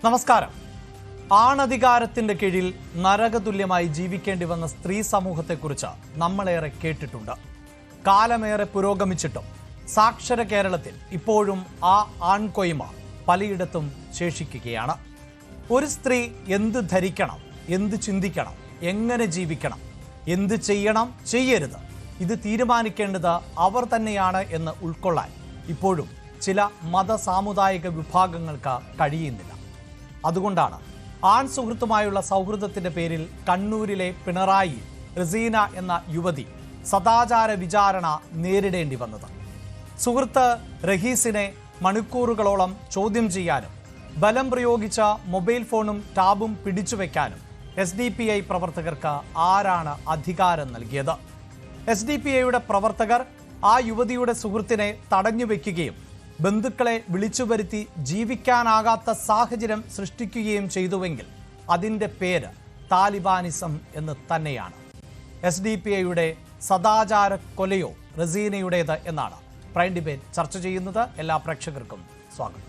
നമസ്കാരം. ആണധികാരത്തിന്റെ കീഴിൽ നരകതുല്യമായി ജീവിക്കേണ്ടി വന്ന സ്ത്രീ സമൂഹത്തെക്കുറിച്ച് നമ്മളേറെ കേട്ടിട്ടുണ്ട്. കാലമേറെ പുരോഗമിച്ചിട്ടും സാക്ഷര കേരളത്തിൽ ഇപ്പോഴും ആ ആൺകൊയ്മ പലയിടത്തും ശേഷിക്കുകയാണ്. ഒരു സ്ത്രീ എന്ത് ധരിക്കണം, എന്ത് ചിന്തിക്കണം, എങ്ങനെ ജീവിക്കണം, എന്ത് ചെയ്യണം, ചെയ്യരുത്, ഇത് തീരുമാനിക്കേണ്ടത് അവർ തന്നെയാണ് എന്ന് ഉൾക്കൊള്ളാൻ ഇപ്പോഴും ചില മത സാമുദായിക വിഭാഗങ്ങൾക്ക് കഴിയുന്നില്ല. അതുകൊണ്ടാണ് ആൺ സുഹൃത്തുമായുള്ള സൗഹൃദത്തിന്റെ പേരിൽ കണ്ണൂരിലെ പിണറായി റസീന എന്ന യുവതി സദാചാര വിചാരണ നേരിടേണ്ടി വന്നത്. സുഹൃത്ത് റഹീസിനെ മണിക്കൂറുകളോളം ചോദ്യം ചെയ്യാനും ബലം പ്രയോഗിച്ച മൊബൈൽ ഫോണും ടാബും പിടിച്ചുവെക്കാനും SDPI പ്രവർത്തകർക്ക് ആരാണ് അധികാരം നൽകിയത്? SDPIയുടെ പ്രവർത്തകർ ആ യുവതിയുടെ സുഹൃത്തിനെ തടഞ്ഞുവെക്കുകയും ബന്ധുക്കളെ വിളിച്ചു വരുത്തി ജീവിക്കാനാകാത്ത സാഹചര്യം സൃഷ്ടിക്കുകയും ചെയ്തുവെങ്കിൽ അതിൻ്റെ പേര് താലിബാനിസം എന്ന് തന്നെയാണ്. SDPIയുടെ സദാചാര കൊലയോ റസീനയുടേത് എന്നാണ് പ്രൈം ഡിബേറ്റ് ചർച്ച ചെയ്യുന്നത്. എല്ലാ പ്രേക്ഷകർക്കും സ്വാഗതം.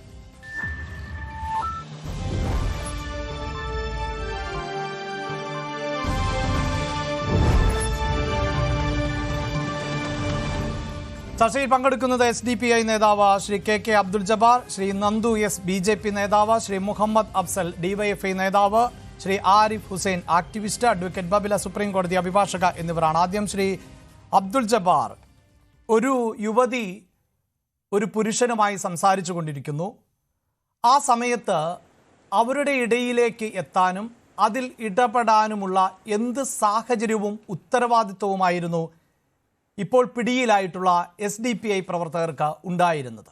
ചർച്ചയിൽ പങ്കെടുക്കുന്നത് SDPI നേതാവ് Shri KK Abdul Jabbar, Shri Nandu S BJP നേതാവ്, ശ്രീ മുഹമ്മദ് അഫ്സൽ DYFI നേതാവ്, Shri Arif Hussain activist, advocate Babila supreme കോടതി അഭിഭാഷക എന്നിവരാണ്. ആദ്യം ശ്രീ അബ്ദുൽ ജബ്ബാർ, ഒരു യുവതി ഒരു പുരുഷനുമായി സംസാരിച്ചു കൊണ്ടിരിക്കുന്നു. ആ സമയത്ത് അവരുടെ ഇടയിലേക്ക് എത്താനും അതിൽ ഇടപെടാനുമുള്ള എന്ത് സാഹചര്യവും ഉത്തരവാദിത്വവുമായിരുന്നു ഇപ്പോൾ പിടിയിലായിട്ടുള്ള SDPI പ്രവർത്തകർക്ക് ഉണ്ടായിരുന്നത്?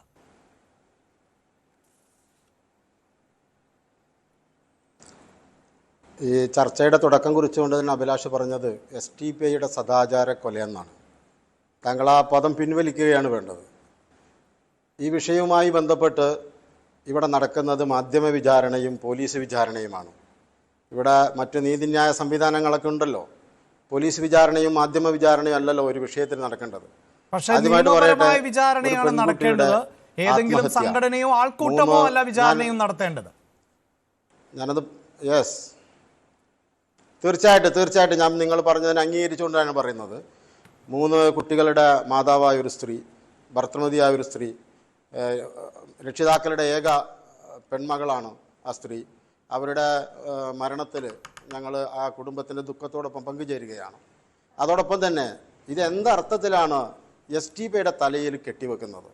ഈ ചർച്ചയുടെ തുടക്കം കുറിച്ചുകൊണ്ട് തന്നെ അഭിലാഷ് പറഞ്ഞത് SDPIയുടെ സദാചാര കൊലയെന്നാണ്. താങ്കൾ ആ പദം പിൻവലിക്കുകയാണ് വേണ്ടത്. ഈ വിഷയവുമായി ബന്ധപ്പെട്ട് ഇവിടെ നടക്കുന്നത് മാധ്യമ വിചാരണയും പോലീസ് വിചാരണയുമാണ്. ഇവിടെ മറ്റ് നീതിന്യായ സംവിധാനങ്ങളൊക്കെ ഉണ്ടല്ലോ. പോലീസ് വിചാരണയും മാധ്യമ വിചാരണയും അല്ലല്ലോ ഒരു വിഷയത്തിൽ നടക്കേണ്ടത്. വിചാരണയാണ് നടക്കേണ്ടത്. ഏതെങ്കിലും സംഘടനയോ ആൾക്കൂട്ടമോ അല്ല വിചാരണയും നടത്തേണ്ടത്. ഞാനത് തീർച്ചയായിട്ടും ഞാൻ നിങ്ങൾ പറഞ്ഞതിനെ അംഗീകരിച്ചുകൊണ്ടാണ് പറയുന്നത്. 3 കുട്ടികളുടെ മാതാവായ ഒരു സ്ത്രീ, ഭർത്തൃമതിയായ ഒരു സ്ത്രീ, രക്ഷിതാക്കളുടെ ഏക പെൺമകളാണ് ആ സ്ത്രീ. അവരുടെ മരണത്തിൽ ഞങ്ങൾ ആ കുടുംബത്തിൻ്റെ ദുഃഖത്തോടൊപ്പം പങ്കുചേരുകയാണ്. അതോടൊപ്പം തന്നെ ഇത് എന്തർത്ഥത്തിലാണ് SDPIയുടെ തലയിൽ കെട്ടിവെക്കുന്നത്?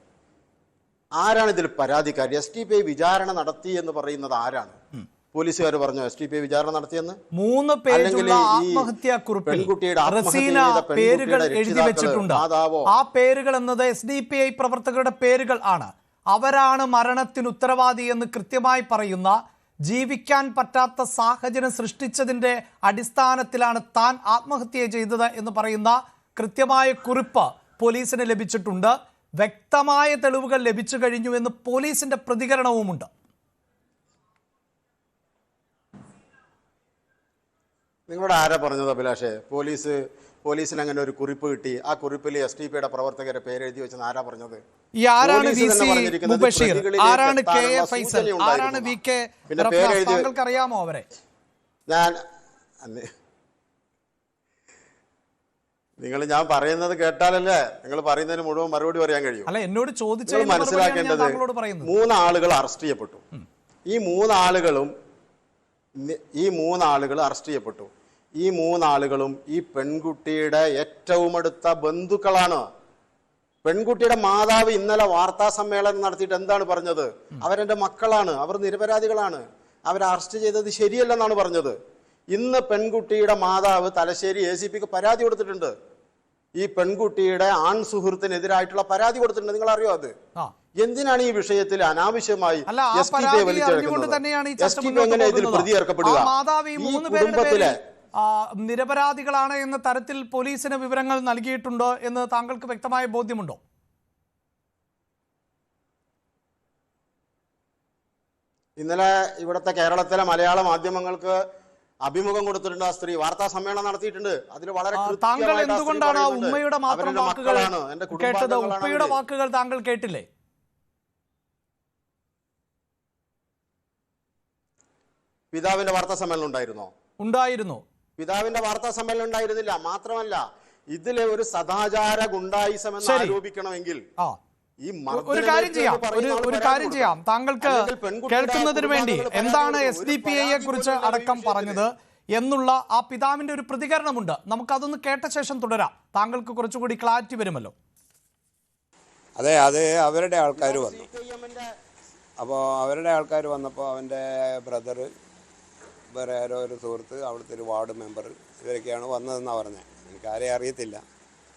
ആരാണ് ഇതിൽ പരാതിക്കാരി? SDPI വിചാരണ നടത്തി എന്ന് പറയുന്നത് ആരാണ്? പോലീസുകാർ പറഞ്ഞു SDPI വിചാരണ നടത്തിയെന്ന്. 3 പേജുള്ള ആത്മഹത്യാക്കുറിപ്പിൽ റസീന പേരുകൾ എഴുതി വെച്ചിട്ടുണ്ട്. ആ പേരുകൾ എന്നത് SDPI പ്രവർത്തകരുടെ പേരുകൾ ആണ്. അവരാണ് മരണത്തിന് ഉത്തരവാദി എന്ന് കൃത്യമായി പറയുന്ന, ജീവിക്കാൻ പറ്റാത്ത സാഹചര്യം സൃഷ്ടിച്ചതിൻ്റെ അടിസ്ഥാനത്തിലാണ് താൻ ആത്മഹത്യ ചെയ്തത് എന്ന് പറയുന്ന കൃത്യമായ കുറിപ്പ് പോലീസിന് ലഭിച്ചിട്ടുണ്ട്. വ്യക്തമായ തെളിവുകൾ ലഭിച്ചു കഴിഞ്ഞു എന്ന് പോലീസിന്റെ പ്രതികരണവുമുണ്ട്. നിങ്ങളോട് ആരാ പറഞ്ഞത് അഭിലാഷേ? പോലീസിന് അങ്ങനെ ഒരു കുറിപ്പ് കിട്ടി, ആ കുറിപ്പിൽ SDPIയുടെ പ്രവർത്തകരെ പേരെഴുതി വെച്ചെന്ന് ആരാ പറഞ്ഞത്? അറിയാമോ അവരെ? ഞാൻ പറയുന്നത് കേട്ടാലല്ലേ നിങ്ങൾ പറയുന്നതിന് മുഴുവൻ മറുപടി പറയാൻ കഴിയും. അല്ല, എന്നോട് ചോദിച്ചു. മനസ്സിലാക്കേണ്ടത് 3 ആളുകൾ അറസ്റ്റ് ചെയ്യപ്പെട്ടു. ഈ 3 ആളുകൾ അറസ്റ്റ് ചെയ്യപ്പെട്ടു. ഈ 3 ആളുകളും ഈ പെൺകുട്ടിയുടെ ഏറ്റവും അടുത്ത ബന്ധുക്കളാണ്. പെൺകുട്ടിയുടെ മാതാവ് ഇന്നലെ വാർത്താ സമ്മേളനം നടത്തിയിട്ട് എന്താണ് പറഞ്ഞത്? അവരെന്റെ മക്കളാണ്, അവർ നിരപരാധികളാണ്, അവരെ അറസ്റ്റ് ചെയ്തത് ശരിയല്ലെന്നാണ് പറഞ്ഞത്. ഇന്ന് പെൺകുട്ടിയുടെ മാതാവ് തലശ്ശേരി ACPക്ക് പരാതി കൊടുത്തിട്ടുണ്ട്. ഈ പെൺകുട്ടിയുടെ ആൺ സുഹൃത്തിനെതിരായിട്ടുള്ള പരാതി കൊടുത്തിട്ടുണ്ട്. നിങ്ങൾ അറിയോ അത്? എന്തിനാണ് ഈ വിഷയത്തിൽ അനാവശ്യമായി SDPI വലിച്ചെടുക്കുന്നത്? SDPI എങ്ങനെ ഇതിൽ പ്രതി ചേർക്കപ്പെടുക? ഈ കുടുംബത്തിലെ നിരപരാധികളാണ് എന്ന തരത്തിൽ പോലീസിന് വിവരങ്ങൾ നൽകിയിട്ടുണ്ടോ എന്ന് താങ്കൾക്ക് വ്യക്തമായ ബോധ്യമുണ്ടോ? ഇന്നലെ ഇവിടുത്തെ കേരളത്തിലെ മലയാള മാധ്യമങ്ങൾക്ക് അഭിമുഖം കൊടുത്തിട്ടുണ്ട്. ആ സ്ത്രീ വാർത്താ സമ്മേളനം നടത്തിയിട്ടുണ്ട്. അതിൽ വളരെ താങ്കൾ എന്തുകൊണ്ടാണ് ഉമ്മയുടെ മാത്രം വാക്കുകൾ കേട്ടത്? ഉപ്പയുടെ വാക്കുകൾ താങ്കൾ കേട്ടില്ലേ? പിതാവിന്റെ വാർത്താ സമ്മേളനം ഉണ്ടായിരുന്നോ? ഉണ്ടായിരുന്നു. പിതാവിന്റെ വാർത്താ സമ്മേളനം ഉണ്ടായിരുന്നില്ല. മാത്രമല്ല, ഇതിലെ ഒരു സദാചാര ഗുണ്ടായിസം എന്ന് ആരോപിക്കണമെങ്കിൽ ഈ ഒരു കാര്യം ചെയ്യാം താങ്കൾക്ക് കേൾക്കുന്നതിന് വേണ്ടി എന്താണ് SDPI കുറിച്ച് അടക്കം പറഞ്ഞത് എന്നുള്ള ആ പിതാവിന്റെ ഒരു പ്രതികരണമുണ്ട്. നമുക്കതൊന്ന് കേട്ട ശേഷം തുടരാം. താങ്കൾക്ക് കുറച്ചുകൂടി ക്ലാരിറ്റി വരുമല്ലോ. അതെ, അത് അവരുടെ ആൾക്കാർ വന്നു. അപ്പോൾ അവരുടെ ആൾക്കാർ വന്നപ്പോൾ അവൻ്റെ ബ്രദറ്, വേറെ ആരോ ഒരു സുഹൃത്ത്, അവിടുത്തെ ഒരു വാർഡ് മെമ്പർ, ഇവരൊക്കെയാണ് വന്നതെന്നാണ് പറഞ്ഞത്. എനിക്കാരെയും അറിയത്തില്ല.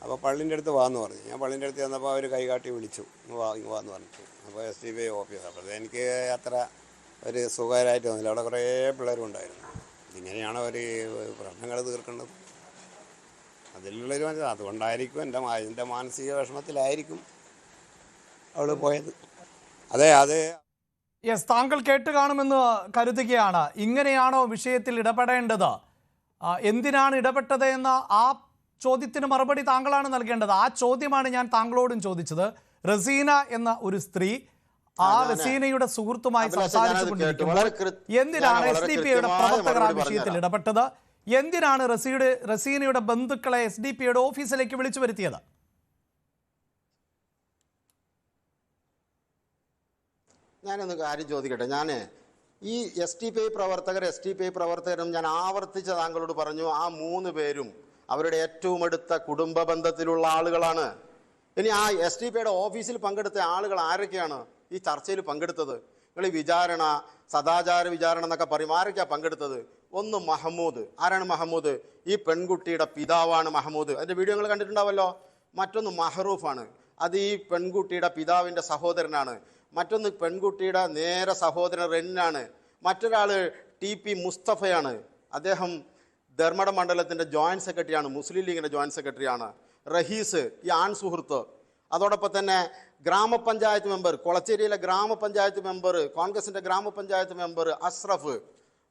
അപ്പോൾ പള്ളിൻ്റെ അടുത്ത് വാന്ന് പറഞ്ഞു. ഞാൻ പള്ളിൻ്റെ അടുത്ത് ചെന്നപ്പോൾ അവർ കൈകാട്ടി വിളിച്ചു, ഇങ്ങ് വാന്ന് പറഞ്ഞു. അപ്പോൾ SDPI ഓഫീസ്. അപ്പോൾ എനിക്ക് അത്ര ഒരു സുഖകരമായിട്ട് തോന്നില്ല. അവിടെ കുറേ പിള്ളേരുണ്ടായിരുന്നു. ഇങ്ങനെയാണ് അവർ പ്രശ്നങ്ങൾ തീർക്കേണ്ടത്. അതിലുള്ളൊരു മനസ്സിലായി. അതുകൊണ്ടായിരിക്കും എൻ്റെ മാനസിക വിഷമത്തിലായിരിക്കും അവൾ പോയത്. അതെ. യെസ്, താങ്കൾ കേട്ട് കാണുമെന്ന് കരുതുകയാണ്. ഇങ്ങനെയാണോ വിഷയത്തിൽ ഇടപെടേണ്ടത്? എന്തിനാണ് ഇടപെട്ടത് എന്ന ആ ചോദ്യത്തിന് മറുപടി താങ്കളാണ് നൽകേണ്ടത്. ആ ചോദ്യമാണ് ഞാൻ താങ്കളോടും ചോദിച്ചത്. റസീന എന്ന ഒരു സ്ത്രീ ആ റസീനയുടെ സുഹൃത്തുമായി സംസാരിച്ചുകൊണ്ടിരിക്കുമ്പോൾ എന്തിനാണ് SDPIയുടെ പ്രവർത്തകർ ആ വിഷയത്തിൽ ഇടപെട്ടത്? എന്തിനാണ് റസീനയുടെ ബന്ധുക്കളെ SDPIയുടെ ഓഫീസിലേക്ക് വിളിച്ചു വരുത്തിയത്? ഞാനൊന്ന് കാര്യം ചോദിക്കട്ടെ. ഞാൻ ഈ SDPI പ്രവർത്തകരും ഞാൻ ആവർത്തിച്ച താങ്കളോട് പറഞ്ഞു, ആ 3 പേരും അവരുടെ ഏറ്റവും അടുത്ത കുടുംബ ബന്ധത്തിലുള്ള ആളുകളാണ്. ഇനി ആ SDPIയുടെ ഓഫീസിൽ പങ്കെടുത്ത ആളുകൾ ആരൊക്കെയാണ് ഈ ചർച്ചയിൽ പങ്കെടുത്തത്? നിങ്ങൾ ഈ വിചാരണ, സദാചാര വിചാരണ എന്നൊക്കെ പറയും. ആരൊക്കെയാണ് പങ്കെടുത്തത്? ഒന്ന് മഹമ്മൂദ്. ആരാണ് മഹമ്മൂദ്? ഈ പെൺകുട്ടിയുടെ പിതാവാണ് മഹമ്മൂദ്. അതിൻ്റെ വീഡിയോ നിങ്ങൾ കണ്ടിട്ടുണ്ടാവല്ലോ. മറ്റൊന്ന് മഹറൂഫാണ്, അത് ഈ പെൺകുട്ടിയുടെ പിതാവിൻ്റെ സഹോദരനാണ്. മറ്റൊന്ന് പെൺകുട്ടിയുടെ നേരെ സഹോദരൻ റെന്നാണ്. മറ്റൊരാൾ TP മുസ്തഫയാണ്. അദ്ദേഹം ധർമ്മട മണ്ഡലത്തിൻ്റെ ജോയിന്റ് സെക്രട്ടറിയാണ്, മുസ്ലിം ലീഗിൻ്റെ ജോയിന്റ് സെക്രട്ടറിയാണ്. റഹീസ് ഈ ആൺ സുഹൃത്ത്. അതോടൊപ്പം തന്നെ ഗ്രാമപഞ്ചായത്ത് മെമ്പർ, കൊളച്ചേരിയിലെ ഗ്രാമപഞ്ചായത്ത് മെമ്പർ, കോൺഗ്രസിൻ്റെ ഗ്രാമപഞ്ചായത്ത് മെമ്പർ അഷ്റഫ്.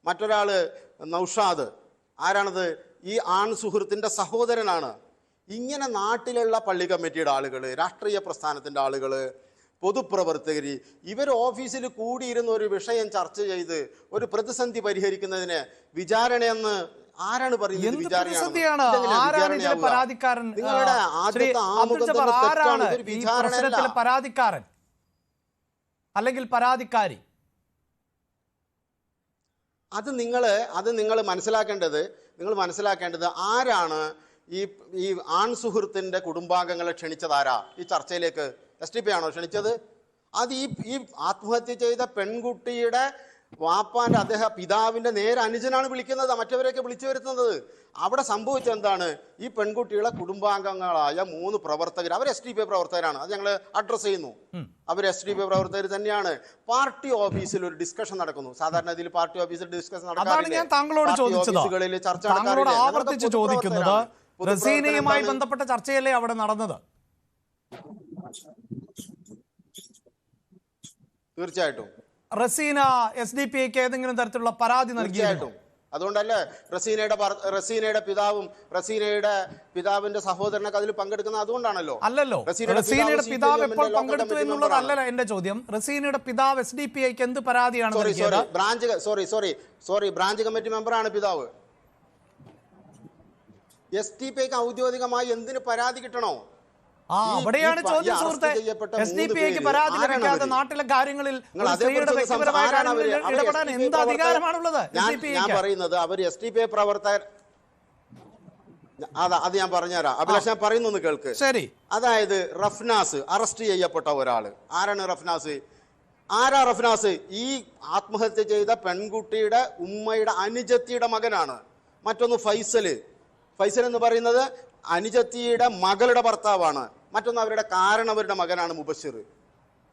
മറ്റൊരാൾ നൗഷാദ്. ആരാണത്? ഈ ആൺ സുഹൃത്തിൻ്റെ സഹോദരനാണ്. ഇങ്ങനെ നാട്ടിലുള്ള പള്ളി കമ്മിറ്റിയുടെ ആളുകൾ, രാഷ്ട്രീയ പ്രസ്ഥാനത്തിൻ്റെ ആളുകൾ, പൊതുപ്രവർത്തകർ, ഇവർ ഓഫീസിൽ കൂടിയിരുന്ന ഒരു വിഷയം ചർച്ച ചെയ്ത് ഒരു പ്രതിസന്ധി പരിഹരിക്കുന്നതിന് വിചാരണയെന്ന് ആരാണ് പറയുന്നത്? നിങ്ങളുടെ പരാതിക്കാരൻ അല്ലെങ്കിൽ പരാതിക്കാരി? അത് നിങ്ങൾ മനസ്സിലാക്കേണ്ടത് ആരാണ് ഈ ആൺ സുഹൃത്തിന്റെ കുടുംബാംഗങ്ങളെ ക്ഷണിച്ചതാരാ ഈ ചർച്ചയിലേക്ക്? SDPI ആണോ ക്ഷണിച്ചത്? അത് ഈ ആത്മഹത്യ ചെയ്ത പെൺകുട്ടിയുടെ വാപ്പാന്റെ പിതാവിന്റെ നേരെ അനുജനാണ് വിളിക്കുന്നത്, മറ്റവരെയൊക്കെ വിളിച്ചു വരുത്തുന്നത്. അവിടെ സംഭവിച്ചത് എന്താണ്? ഈ പെൺകുട്ടികളെ കുടുംബാംഗങ്ങളായ 3 പ്രവർത്തകർ, അവർ SDPI പ്രവർത്തകരാണ്. അത് ഞങ്ങൾ അഡ്രസ് ചെയ്യുന്നു. അവർ SDPI പ്രവർത്തകർ തന്നെയാണ്. പാർട്ടി ഓഫീസിൽ ഒരു ഡിസ്കഷൻ നടക്കുന്നു. സാധാരണ ഇതിൽ പാർട്ടി ഓഫീസിൽ ഡിസ്കഷൻ നടക്കാറില്ല. ഓഫീസുകളിൽ ചർച്ച നടക്കാറില്ല. റസീനയുമായി ബന്ധപ്പെട്ട ചർച്ചയല്ലേ അവിടെ നടന്നത്? തീർച്ചയായിട്ടും റസീന SDPIക്ക് ഏതെങ്കിലും തരത്തിലുള്ള പരാതി നൽകിയിട്ടുണ്ടോ? അതുകൊണ്ടല്ലേ റസീനയുടെ പിതാവും റസീനയുടെ പിതാവിന്റെ സഹോദരനൊക്കെ അതിൽ പങ്കെടുക്കുന്നത്? അതുകൊണ്ടാണല്ലോ. അല്ലല്ലോ, റസീനയുടെ പിതാവ് എപ്പോൾ പങ്കെടുത്തു എന്നുള്ളതല്ല എന്റെ ചോദ്യം. റസീനയുടെ പിതാവ് SDPIക്ക് എന്ത് പരാതിയാണ്? ബ്രാഞ്ച് കമ്മിറ്റി മെമ്പറാണ് പിതാവ്. SDPIക്ക് ഔദ്യോഗികമായി എന്തിന് പരാതി കിട്ടണോ? അവിടെയാണ് ചോദ്യം സുഹൃത്തെ. SDPIക്ക് പരാതി ലഭിക്കാതെ നാട്ടിലെ കാര്യങ്ങളിൽ വ്യക്തിപരമായ കാര്യങ്ങളിൽ ഇടപെടാൻ എന്ത് അധികാരമാണുള്ളത്? ഞാൻ പറയുന്നത് അവർ SDPI പ്രവർത്തകർ. അത് ഞാൻ പറഞ്ഞുതരാം അഭിലാഷ്, ഞാൻ പറയുന്നൊന്ന് കേൾക്ക്. ശരി. അതായത് റഫ്നാസ് അറസ്റ്റ് ചെയ്യപ്പെട്ട ഒരാള്. ആരാണ് റഫ്നാസ്? റഫ്നാസ് ഈ ആത്മഹത്യ ചെയ്ത പെൺകുട്ടിയുടെ ഉമ്മയുടെ അനുജത്തിയുടെ മകനാണ്. മറ്റൊന്ന് ഫൈസൽ എന്ന് പറയുന്നത് അനുജത്തിയുടെ മകളുടെ ഭർത്താവാണ്. മറ്റൊന്ന് അവരുടെ കാരണവരുടെ മകനാണ് മുബഷിർ.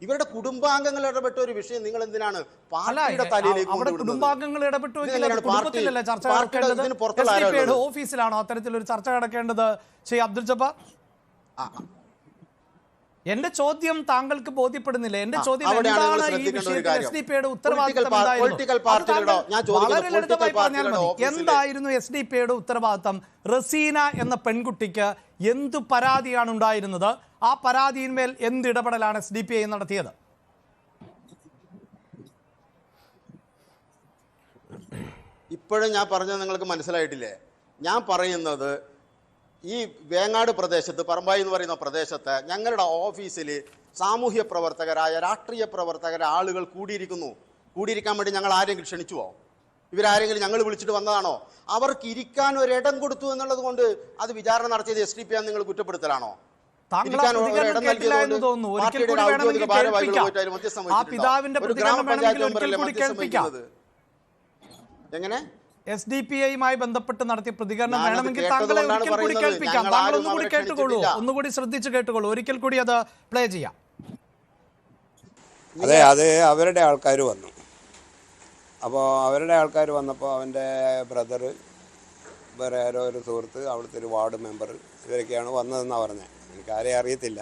ഇവരുടെ കുടുംബാംഗങ്ങൾ ഇടപെട്ട ഒരു വിഷയം നിങ്ങൾ എന്തിനാണ് പാർട്ടിയുടെ തലയിലേക്ക്? കുടുംബാംഗങ്ങൾ ഇടപെട്ടു ഓഫീസിലാണോ അത്തരത്തിലൊരു ചർച്ച നടക്കേണ്ടത്? ശ്രീ അബ്ദുൽ ജബ്ബാർ, എന്റെ ചോദ്യം താങ്കൾക്ക് ബോധ്യപ്പെടുന്നില്ല. എന്റെ ചോദ്യം എന്താണ് ഈ വിഷയത്തിൽ SDPIയുടെ ഉത്തരവാദിത്തം എന്തായിരുന്നു? SDPIയുടെ ഉത്തരവാദിത്തം റസീന എന്ന പെൺകുട്ടിക്ക് എന്തു പരാതിയാണ് ഉണ്ടായിരുന്നത്? ആ പരാതിയിന്മേൽ എന്ത് ഇടപെടലാണ് SDPI നടത്തിയത്? ഇപ്പോഴും ഞാൻ പറഞ്ഞത് നിങ്ങൾക്ക് മനസ്സിലായിട്ടില്ലേ? ഞാൻ പറയുന്നത് ഈ വേങ്ങാട് പ്രദേശത്ത്, പറമ്പായി എന്ന് പറയുന്ന പ്രദേശത്ത് ഞങ്ങളുടെ ഓഫീസിൽ സാമൂഹ്യ പ്രവർത്തകരായ, രാഷ്ട്രീയ പ്രവർത്തകരായ ആളുകൾ കൂടിയിരിക്കാൻ വേണ്ടി ഞങ്ങൾ ആരെങ്കിലും ക്ഷണിച്ചുവോ? ഇവരാരെങ്കിലും ഞങ്ങൾ വിളിച്ചിട്ട് വന്നതാണോ? അവർക്ക് ഇരിക്കാൻ ഒരിടം കൊടുത്തു എന്നുള്ളത് കൊണ്ട് അത് വിചാരണ നടത്തിയത് SDP ആണെന്ന് നിങ്ങൾ കുറ്റപ്പെടുത്തലാണോ? എങ്ങനെ SDPI ബന്ധപ്പെട്ട് നടത്തിയ പ്രതികരണം വേണമെങ്കിൽ താങ്കളെ ഒരിക്കൽ കൂടി കേൾപ്പിക്കാം. താങ്കൾ ഒന്നുകൂടി കേട്ടുകൊള്ളൂ, ഒന്നുകൂടി ശ്രദ്ധിച്ച് കേട്ടുകൊള്ളൂ. ഒരിക്കൽ കൂടി അത് പ്ലേ ചെയ്യാം. അതെ അവരുടെ ആൾക്കാർ വന്നു. അപ്പോൾ അവരുടെ ആൾക്കാർ വന്നപ്പോൾ അവൻ്റെ ബ്രദറ്, വേറെ ആരോ ഒരു സുഹൃത്ത്, അവിടുത്തെ ഒരു വാർഡ് മെമ്പർ, ഇവരൊക്കെയാണ് വന്നതെന്നാണ് പറഞ്ഞത്. എനിക്കാരെയും അറിയത്തില്ല.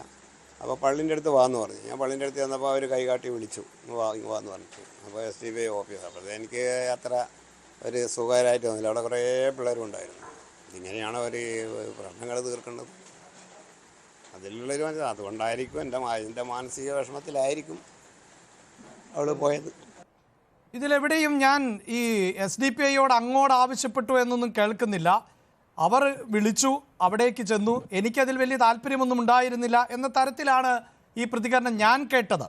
അപ്പോൾ പള്ളിൻ്റെ അടുത്ത് വാന്ന് പറഞ്ഞു. ഞാൻ പള്ളിൻ്റെ അടുത്ത് വന്നപ്പോൾ അവർ കൈകാട്ടി വിളിച്ചു, ഇങ്ങ് വാന്ന് പറഞ്ഞു. അപ്പോൾ SDPI ഓഫീസ്. അപ്പോൾ എനിക്ക് അത്ര ഒരു സുഖകരമായിട്ട് തോന്നില്ല. അവിടെ കുറേ പിള്ളേരും ഉണ്ടായിരുന്നു. ഇങ്ങനെയാണ് അവർ പ്രശ്നങ്ങൾ തീർക്കേണ്ടത്. അതിലുള്ളൊരു മനസ്സിൽ അതുകൊണ്ടായിരിക്കും എൻ്റെ മാനസിക വിഷമത്തിലായിരിക്കും അവൾ പോയത്. ഇതിലെവിടെയും ഞാൻ ഈ SDPIയോട് അങ്ങോട്ട് ആവശ്യപ്പെട്ടു എന്നൊന്നും കേൾക്കുന്നില്ല. അവർ വിളിച്ചു, അവിടേക്ക് ചെന്നു, എനിക്കതിൽ വലിയ താല്പര്യമൊന്നും ഉണ്ടായിരുന്നില്ല എന്ന തരത്തിലാണ് ഈ പ്രതികരണം ഞാൻ കേട്ടത്.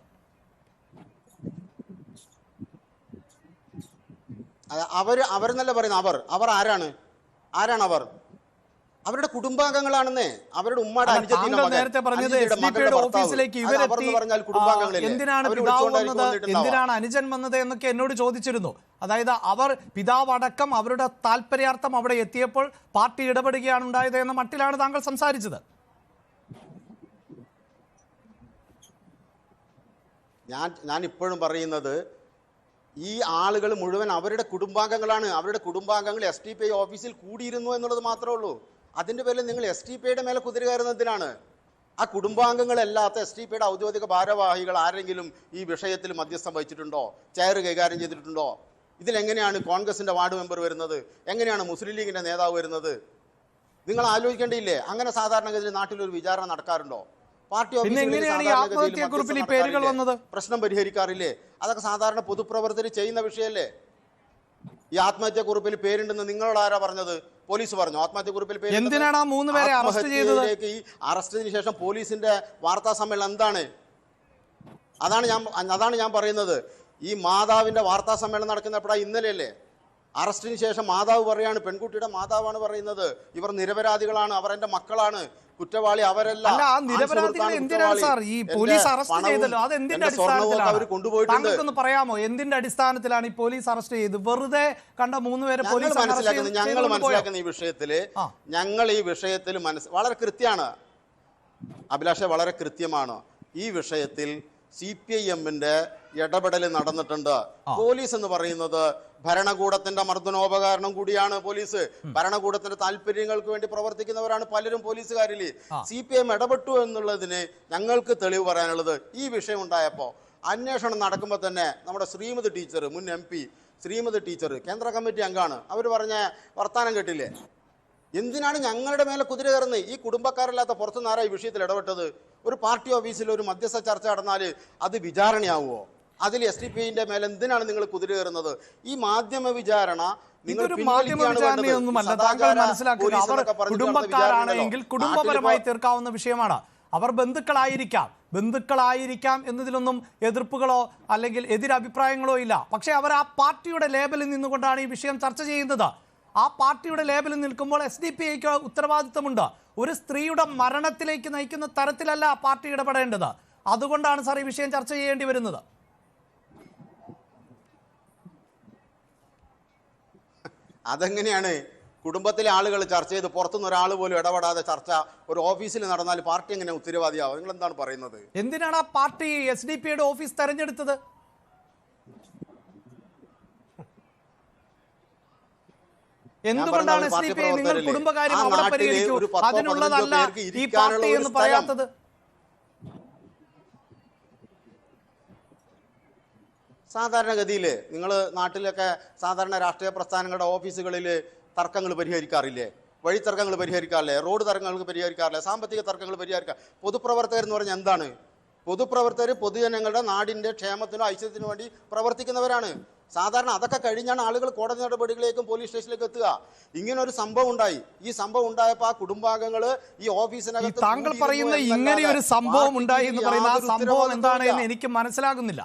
അവരെന്നല്ല പറയുന്നത്. അവർ ആരാണ്? അവർ അവരുടെ കുടുംബാംഗങ്ങളാണെന്നേ. അവരുടെ ഉമ്മയുടെ നേരത്തെ പറഞ്ഞത് SDPIയുടെ ഓഫീസിലേക്ക് ഇവരെത്തി, എന്തിനാണ് പിതാവ് വന്നത്, എന്തിനാണ് അനുജൻ വന്നത് എന്നൊക്കെ എന്നോട് ചോദിച്ചിരുന്നു. അതായത് അവർ പിതാവടക്കം അവരുടെ താല്പര്യാർത്ഥം അവിടെ എത്തിയപ്പോൾ പാർട്ടി ഇടപെടുകയാണ് ഉണ്ടായത് എന്ന മട്ടിലാണ് താങ്കൾ സംസാരിച്ചത്. ഞാൻ ഇപ്പോഴും പറയുന്നത് ഈ ആളുകൾ മുഴുവൻ അവരുടെ കുടുംബാംഗങ്ങളാണ്. അവരുടെ കുടുംബാംഗങ്ങൾ SDPI ഓഫീസിൽ കൂടിയിരുന്നു എന്നുള്ളത് മാത്രമേ ഉള്ളൂ. അതിൻ്റെ പേരിൽ നിങ്ങൾ SDPIയുടെ മേലെ കുതിര കയറുന്നതിനാണ്. ആ കുടുംബാംഗങ്ങളല്ലാത്ത SDPIയുടെ ഔദ്യോഗിക ഭാരവാഹികൾ ആരെങ്കിലും ഈ വിഷയത്തിൽ മധ്യസ്ഥം വഹിച്ചിട്ടുണ്ടോ? ചെയർ കൈകാര്യം ചെയ്തിട്ടുണ്ടോ? ഇതിലെങ്ങനെയാണ് കോൺഗ്രസിൻ്റെ വാർഡ് മെമ്പർ വരുന്നത്? എങ്ങനെയാണ് മുസ്ലിം ലീഗിൻ്റെ നേതാവ് വരുന്നത്? നിങ്ങൾ ആലോചിക്കേണ്ടിയില്ലേ? അങ്ങനെ സാധാരണഗതിയിൽ നാട്ടിലൊരു വിചാരണ നടക്കാറുണ്ടോ? പാർട്ടി പ്രശ്നം പരിഹരിക്കാറില്ലേ? അതൊക്കെ സാധാരണ പൊതുപ്രവർത്തകർ ചെയ്യുന്ന വിഷയമല്ലേ? ഈ ആത്മഹത്യാക്കുറിപ്പിൽ പേരുണ്ടെന്ന് നിങ്ങളോട് ആരാ പറഞ്ഞത്? പോലീസ് പറഞ്ഞു. ആത്മഹത്യാക്കുറിപ്പിൽ പേര് എന്തിനാണ് ആ 3 പേരെ അറസ്റ്റ് ചെയ്തത്? ഈ അറസ്റ്റിന് ശേഷം പോലീസിന്റെ വാർത്താ സമ്മേളനം എന്താണ്? അതാണ് ഞാൻ പറയുന്നത്. ഈ മാതാവിന്റെ വാർത്താ സമ്മേളനം നടക്കുന്നപ്പോഴാണ് ഇന്നലെയല്ലേ? അറസ്റ്റിന് ശേഷം മാതാവ് പറയാണ്, പെൺകുട്ടിയുടെ മാതാവാണ് പറയുന്നത്, ഇവർ നിരപരാധികളാണ്, അവർ എൻ്റെ മക്കളാണ്, കുറ്റവാളി അവരല്ല. താങ്കൾക്കൊന്ന് പറയാമോ എന്തിന്റെ അടിസ്ഥാനത്തിലാണ് ഈ പോലീസ് അറസ്റ്റ് ചെയ്ത്? വെറുതെ കണ്ട 3 പേരെ പോലീസ് ഞങ്ങൾ മനസ്സിലാക്കുന്ന ഈ വിഷയത്തിൽ വളരെ കൃത്യമാണ് അഭിലാഷ, വളരെ കൃത്യമാണ്. ഈ വിഷയത്തിൽ CPIMന്റെ ഇടപെടൽ നടന്നിട്ടുണ്ട്. പോലീസ് എന്ന് പറയുന്നത് ഭരണകൂടത്തിന്റെ മർദ്ദനോപകരണം കൂടിയാണ്. പോലീസ് ഭരണകൂടത്തിന്റെ താല്പര്യങ്ങൾക്ക് വേണ്ടി പ്രവർത്തിക്കുന്നവരാണ് പലരും പോലീസുകാരിൽ. CPIM ഇടപെട്ടു എന്നുള്ളതിന് ഞങ്ങൾക്ക് തെളിവ് പറയാനുള്ളത്, ഈ വിഷയം ഉണ്ടായപ്പോൾ അന്വേഷണം നടക്കുമ്പോൾ തന്നെ നമ്മുടെ ശ്രീമതി ടീച്ചർ, മുൻ MP ശ്രീമതി ടീച്ചർ കേന്ദ്ര കമ്മിറ്റി അംഗമാണ്. അവർ പറഞ്ഞ വർത്താനം കേട്ടില്ലേ? എന്തിനാണ് ഞങ്ങളുടെ മേലെ കുതിര കയറുന്നത്? ഈ കുടുംബക്കാരല്ലാത്ത പുറത്തുനിന്ന് ആരാ ഈ വിഷയത്തിൽ ഇടപെട്ടത്? ഒരു പാർട്ടി ഓഫീസിൽ ഒരു മധ്യസ്ഥ ചർച്ച നടന്നാൽ അത് വിചാരണയാവുമോ? അതിൽ SDPIന്റെ മേലെ എന്തിനാണ് നിങ്ങൾ കുതിര കയറുന്നത്? ഈ മാധ്യമ വിചാരണ കുടുംബക്കാരാണെങ്കിൽ കുടുംബപരമായി തീർക്കാവുന്ന വിഷയമാണ്. അവർ ബന്ധുക്കളായിരിക്കാം എന്നതിലൊന്നും എതിർപ്പുകളോ അല്ലെങ്കിൽ എതിരഭിപ്രായങ്ങളോ ഇല്ല. പക്ഷേ അവർ ആ പാർട്ടിയുടെ ലേബലിൽ നിന്നുകൊണ്ടാണ് ഈ വിഷയം ചർച്ച ചെയ്യുന്നത്. ആ പാർട്ടിയുടെ ലേബലിൽ നിൽക്കുമ്പോൾ SDPIക്ക് ഉത്തരവാദിത്തമുണ്ട്. ഒരു സ്ത്രീയുടെ മരണത്തിലേക്ക് നയിക്കുന്ന തരത്തിലല്ല പാർട്ടി ഇടപെടേണ്ടത്. അതുകൊണ്ടാണ് സാർ ഈ വിഷയം ചർച്ച ചെയ്യേണ്ടി വരുന്നത്. അതെങ്ങനെയാണ് കുടുംബത്തിലെ ആളുകൾ ചർച്ച ചെയ്ത് പുറത്തുനിന്ന് ഒരാൾ പോലും ഇടപെടാതെ ചർച്ച ഒരു ഓഫീസിൽ നടന്നാൽ പാർട്ടി എങ്ങനെ ഉത്തരവാദിയാവും? നിങ്ങൾ എന്താണ് പറയുന്നത്? എന്തിനാണ് ആ പാർട്ടി SDPIയുടെ ഓഫീസ് തെരഞ്ഞെടുത്തത്? എന്തുകൊണ്ടാണ് SDPI നിങ്ങൾ കുടുംബകാര്യം അവിടെ പരിഗണിക്കൂ, അതിനുള്ളതല്ല ഈ പാർട്ടി എന്ന് പറയാത്തത്? സാധാരണഗതിയിൽ നിങ്ങൾ നാട്ടിലൊക്കെ സാധാരണ രാഷ്ട്രീയ പ്രസ്ഥാനങ്ങളുടെ ഓഫീസുകളിൽ തർക്കങ്ങൾ പരിഹരിക്കാറില്ലേ? വഴി തർക്കങ്ങൾ പരിഹരിക്കാറില്ലേ? റോഡ് തർക്കങ്ങൾ പരിഹരിക്കാറില്ലേ? സാമ്പത്തിക തർക്കങ്ങൾ പരിഹരിക്കാം. പൊതുപ്രവർത്തകർ എന്ന് പറഞ്ഞാൽ എന്താണ്? പൊതുപ്രവർത്തകർ പൊതുജനങ്ങളുടെ നാടിൻ്റെ ക്ഷേമത്തിനും ഐശ്വര്യത്തിനും വേണ്ടി പ്രവർത്തിക്കുന്നവരാണ്. സാധാരണ അതൊക്കെ കഴിഞ്ഞാണ് ആളുകൾ കോടതി നടപടികളിലേക്കും പോലീസ് സ്റ്റേഷനിലേക്ക് എത്തുക. ഇങ്ങനെ ഒരു സംഭവം ഉണ്ടായി. ഈ സംഭവം ഉണ്ടായപ്പോൾ ആ കുടുംബാംഗങ്ങൾ ഈ ഓഫീസിനകത്ത് താങ്കൾ പറയുന്ന ഇങ്ങനെ ഒരു സംഭവം ഉണ്ടായി എന്ന് പറയുന്ന ആ സംഭവം എന്താണ് എന്ന് എനിക്ക് മനസ്സിലാകുന്നില്ല.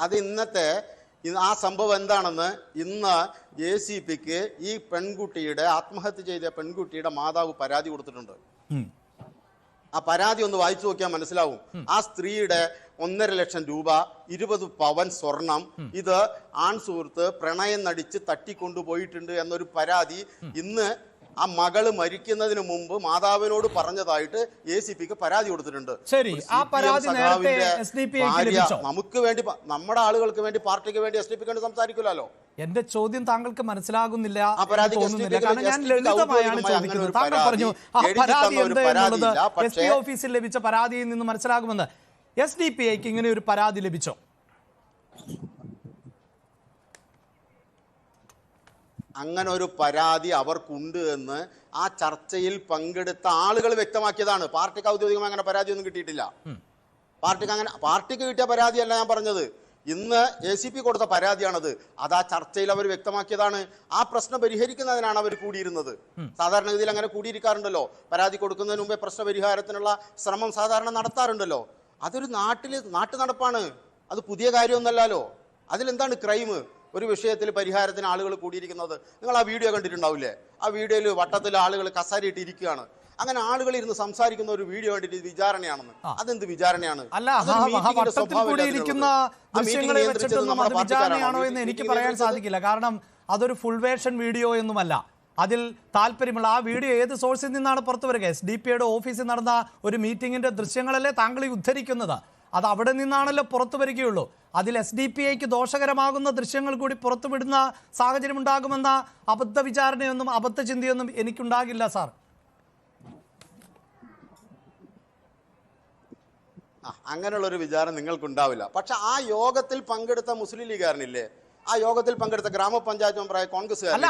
അത് ആ സംഭവം എന്താണെന്ന് ഇന്ന് ACPക്ക് ഈ പെൺകുട്ടിയുടെ ആത്മഹത്യ ചെയ്ത പെൺകുട്ടിയുടെ മാതാവ് പരാതി കൊടുത്തിട്ടുണ്ട്. ആ പരാതി ഒന്ന് വായിച്ചു നോക്കിയാൽ മനസ്സിലാവും. ആ സ്ത്രീയുടെ 1.5 ലക്ഷം രൂപ, 20 പവൻ സ്വർണം, ഇത് ആൺ സുഹൃത്ത് പ്രണയം നടിച്ച് തട്ടിക്കൊണ്ടുപോയിട്ടുണ്ട് എന്നൊരു പരാതി ഇന്ന് ആ മകള് മരിക്കുന്നതിന് മുമ്പ് മാതാവിനോട് പറഞ്ഞതായിട്ട് ACPക്ക് പരാതി കൊടുത്തിട്ടുണ്ട്. ശരി, ആ പരാതി നേരത്തെ SDPIക്ക് ലഭിച്ചോ? നമുക്ക് വേണ്ടി, നമ്മുടെ ആളുകൾക്ക് വേണ്ടി, പാർട്ടിക്ക് വേണ്ടി SDPക്ക് വേണ്ടി സംസാരിക്കില്ലല്ലോ. എന്റെ ചോദ്യം താങ്കൾക്ക് മനസ്സിലാകുന്നില്ല. തോന്നുന്നില്ല, കാരണം ഞാൻ ലളിതമായാണ് ചോദിക്കുന്നത്. താങ്കൾ പറഞ്ഞു ആ പരാതി എന്നുള്ളത് SP ഓഫീസിൽ ലഭിച്ച പരാതിയിൽ നിന്ന് മനസ്സിലാകുമെന്ന്. SDPIക്ക് ഇങ്ങനെ ഒരു പരാതി ലഭിച്ചോ? അങ്ങനെ ഒരു പരാതി അവർക്കുണ്ട് എന്ന് ആ ചർച്ചയിൽ പങ്കെടുത്ത ആളുകൾ വ്യക്തമാക്കിയതാണ്. പാർട്ടിക്ക് ഔദ്യോഗികമായി അങ്ങനെ പരാതിയൊന്നും കിട്ടിയിട്ടില്ല. പാർട്ടിക്ക് കിട്ടിയ പരാതിയല്ല ഞാൻ പറഞ്ഞത്. ഇന്ന് ACP കൊടുത്ത പരാതിയാണത്. അത് ആ ചർച്ചയിൽ അവർ വ്യക്തമാക്കിയതാണ്. ആ പ്രശ്നം പരിഹരിക്കുന്നതിനാണ് അവർ കൂടിയിരുന്നത്. സാധാരണഗതിയിൽ അങ്ങനെ കൂടിയിരിക്കാറുണ്ടല്ലോ. പരാതി കൊടുക്കുന്നതിന് മുമ്പേ പ്രശ്ന പരിഹാരത്തിനുള്ള ശ്രമം സാധാരണ നടത്താറുണ്ടല്ലോ. അതൊരു നാട്ടു നടപ്പാണ്. അത് പുതിയ കാര്യമൊന്നല്ലല്ലോ. അതിലെന്താണ് ക്രൈം? ഒരു വിഷയത്തിൽ പരിഹാരത്തിന് ആളുകൾ കൂടിയിരിക്കുന്നത്. നിങ്ങൾ ആ വീഡിയോ കണ്ടിട്ടുണ്ടാവില്ലേ? ആ വീഡിയോയിൽ വട്ടത്തിൽ ആളുകൾ കസാരയിട്ട് ഇരിക്കുകയാണ്. അങ്ങനെ ആളുകൾ ഇരുന്ന് സംസാരിക്കുന്ന ഒരു വീഡിയോ കണ്ടിട്ട് വിചാരണയാണെന്ന്. അതെന്ത് വിചാരണയാണ്? വിചാരണയാണോ എന്ന് എനിക്ക് പറയാൻ സാധിക്കില്ല. കാരണം അതൊരു ഫുൾ വേർഷൻ വീഡിയോ ഒന്നുമല്ല. അതിൽ താല്പര്യമുള്ള ആ വീഡിയോ ഏത് സോഴ്സിൽ നിന്നാണ് പുറത്തു വരിക? SDPIയുടെ ഓഫീസിൽ നടന്ന ഒരു മീറ്റിംഗിന്റെ ദൃശ്യങ്ങളല്ലേ താങ്കൾ ഉദ്ധരിക്കുന്നത്? അത് അവിടെ നിന്നാണല്ലോ പുറത്തു വരികയുള്ളൂ. അതിൽ SDPIക്ക് ദോഷകരമാകുന്ന ദൃശ്യങ്ങൾ കൂടി പുറത്തുവിടുന്ന സാഹചര്യം ഉണ്ടാകുമെന്ന അബദ്ധ വിചാരണയൊന്നും അബദ്ധ ചിന്തയൊന്നും എനിക്കുണ്ടാകില്ല സാർ. അങ്ങനെയുള്ളൊരു വിചാരം നിങ്ങൾക്കുണ്ടാവില്ല. പക്ഷെ ആ യോഗത്തിൽ പങ്കെടുത്ത മുസ്ലിം ലീഗുകാരനില്ലേ, ആ യോഗത്തിൽ പങ്കെടുത്ത ഗ്രാമപഞ്ചായത്ത് മെമ്പറായ കോൺഗ്രസ്സുകാരില്ലേ,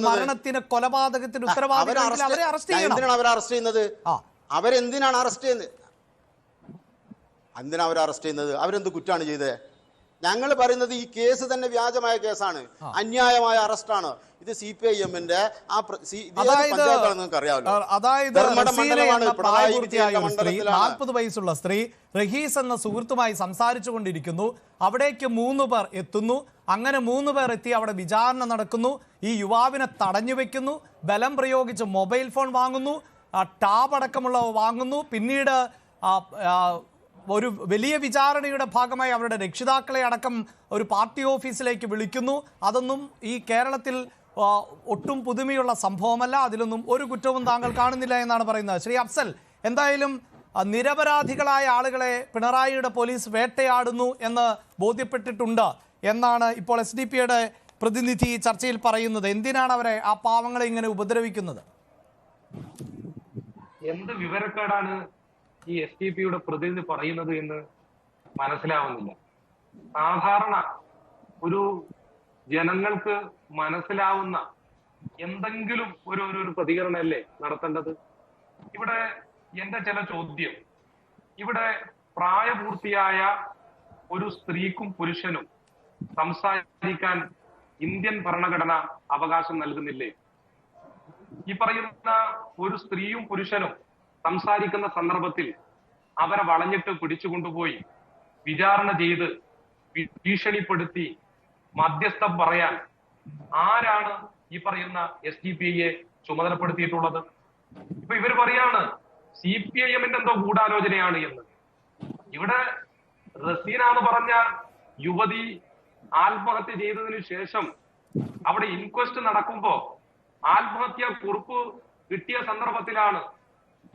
മരണത്തിന് കൊലപാതകത്തിന് എന്തിനാണ് അവർ അറസ്റ്റ് ചെയ്യുന്നത്? അവരെന്തിനാണ് അറസ്റ്റ് ചെയ്യുന്നത്? അവരെന്ത് കുറ്റാണ് ചെയ്തത്? ഞങ്ങൾ പറയുന്നത് ഈ കേസ് തന്നെ വ്യാജമായ കേസാണ്, അന്യായമായ അറസ്റ്റാണ്. ഇത് CPIM-ന്റെ നിങ്ങൾക്ക് അറിയാമല്ലോ. അതായത് 40 വയസ്സുള്ള സ്ത്രീ റഹീസ് എന്ന സുഹൃത്തുമായി സംസാരിച്ചു കൊണ്ടിരിക്കുന്നു. അവിടേക്ക് 3 പേർ എത്തുന്നു. അങ്ങനെ 3 പേർ എത്തി അവിടെ വിചാരണ നടക്കുന്നു. ഈ യുവാവിനെ തടഞ്ഞു വെക്കുന്നു, ബലം പ്രയോഗിച്ച് മൊബൈൽ ഫോൺ വാങ്ങുന്നു, ടാബ് അടക്കമുള്ളവ വാങ്ങുന്നു. പിന്നീട് ഒരു വലിയ വിചാരണയുടെ ഭാഗമായി അവരുടെ രക്ഷിതാക്കളെ അടക്കം ഒരു പാർട്ടി ഓഫീസിലേക്ക് വിളിക്കുന്നു. അതൊന്നും ഈ കേരളത്തിൽ ഒട്ടും പുതുമയുള്ള സംഭവമല്ല. അതിലൊന്നും ഒരു കുറ്റവും താങ്കൾ കാണുന്നില്ല എന്നാണ് പറയുന്നത്. ശ്രീ അഫ്സൽ, എന്തായാലും നിരപരാധികളായ ആളുകളെ പിണറായിയുടെ പോലീസ് വേട്ടയാടുന്നു എന്ന് ബോധ്യപ്പെട്ടിട്ടുണ്ട് എന്നാണ് ഇപ്പോൾ SDPIയുടെ പ്രതിനിധി ചർച്ചയിൽ പറയുന്നത്. എന്തിനാണ് അവരെ, ആ പാവങ്ങളെ ഇങ്ങനെ ഉപദ്രവിക്കുന്നത്? എന്ത് വിവരക്കേടാണ് ഈ SDPIയുടെ പ്രതിനിധി പറയുന്നത് എന്ന് മനസ്സിലാവുന്നില്ല. സാധാരണ ഒരു ജനങ്ങൾക്ക് മനസ്സിലാവുന്ന എന്തെങ്കിലും ഒരു പ്രതികരണമല്ലേ നടത്തേണ്ടത്? ഇവിടെ എന്റെ ചില ചോദ്യം, ഇവിടെ പ്രായപൂർത്തിയായ ഒരു സ്ത്രീക്കും പുരുഷനും സംസാരിക്കാൻ ഇന്ത്യൻ ഭരണഘടന അവകാശം നൽകുന്നില്ലേ? ഈ പറയുന്ന ഒരു സ്ത്രീയും പുരുഷനും സംസാരിക്കുന്ന സന്ദർഭത്തിൽ അവരെ വളഞ്ഞിട്ട് പിടിച്ചുകൊണ്ടുപോയി വിചാരണ ചെയ്ത് ഭീഷണിപ്പെടുത്തി മധ്യസ്ഥം പറയാൻ ആരാണ് ഈ പറയുന്ന SDPIയെ ചുമതലപ്പെടുത്തിയിട്ടുള്ളത്? ഇപ്പൊ ഇവർ പറയാണ് CPIM-ന്റെ എന്തോ ഗൂഢാലോചനയാണ് എന്ന്. ഇവിടെ റസീന എന്ന് പറഞ്ഞ യുവതി ആത്മഹത്യ ചെയ്തതിനു ശേഷം അവിടെ ഇൻക്വസ്റ്റ് നടക്കുമ്പോ ആത്മഹത്യാ കുറിപ്പ് കിട്ടിയ സന്ദർഭത്തിലാണ്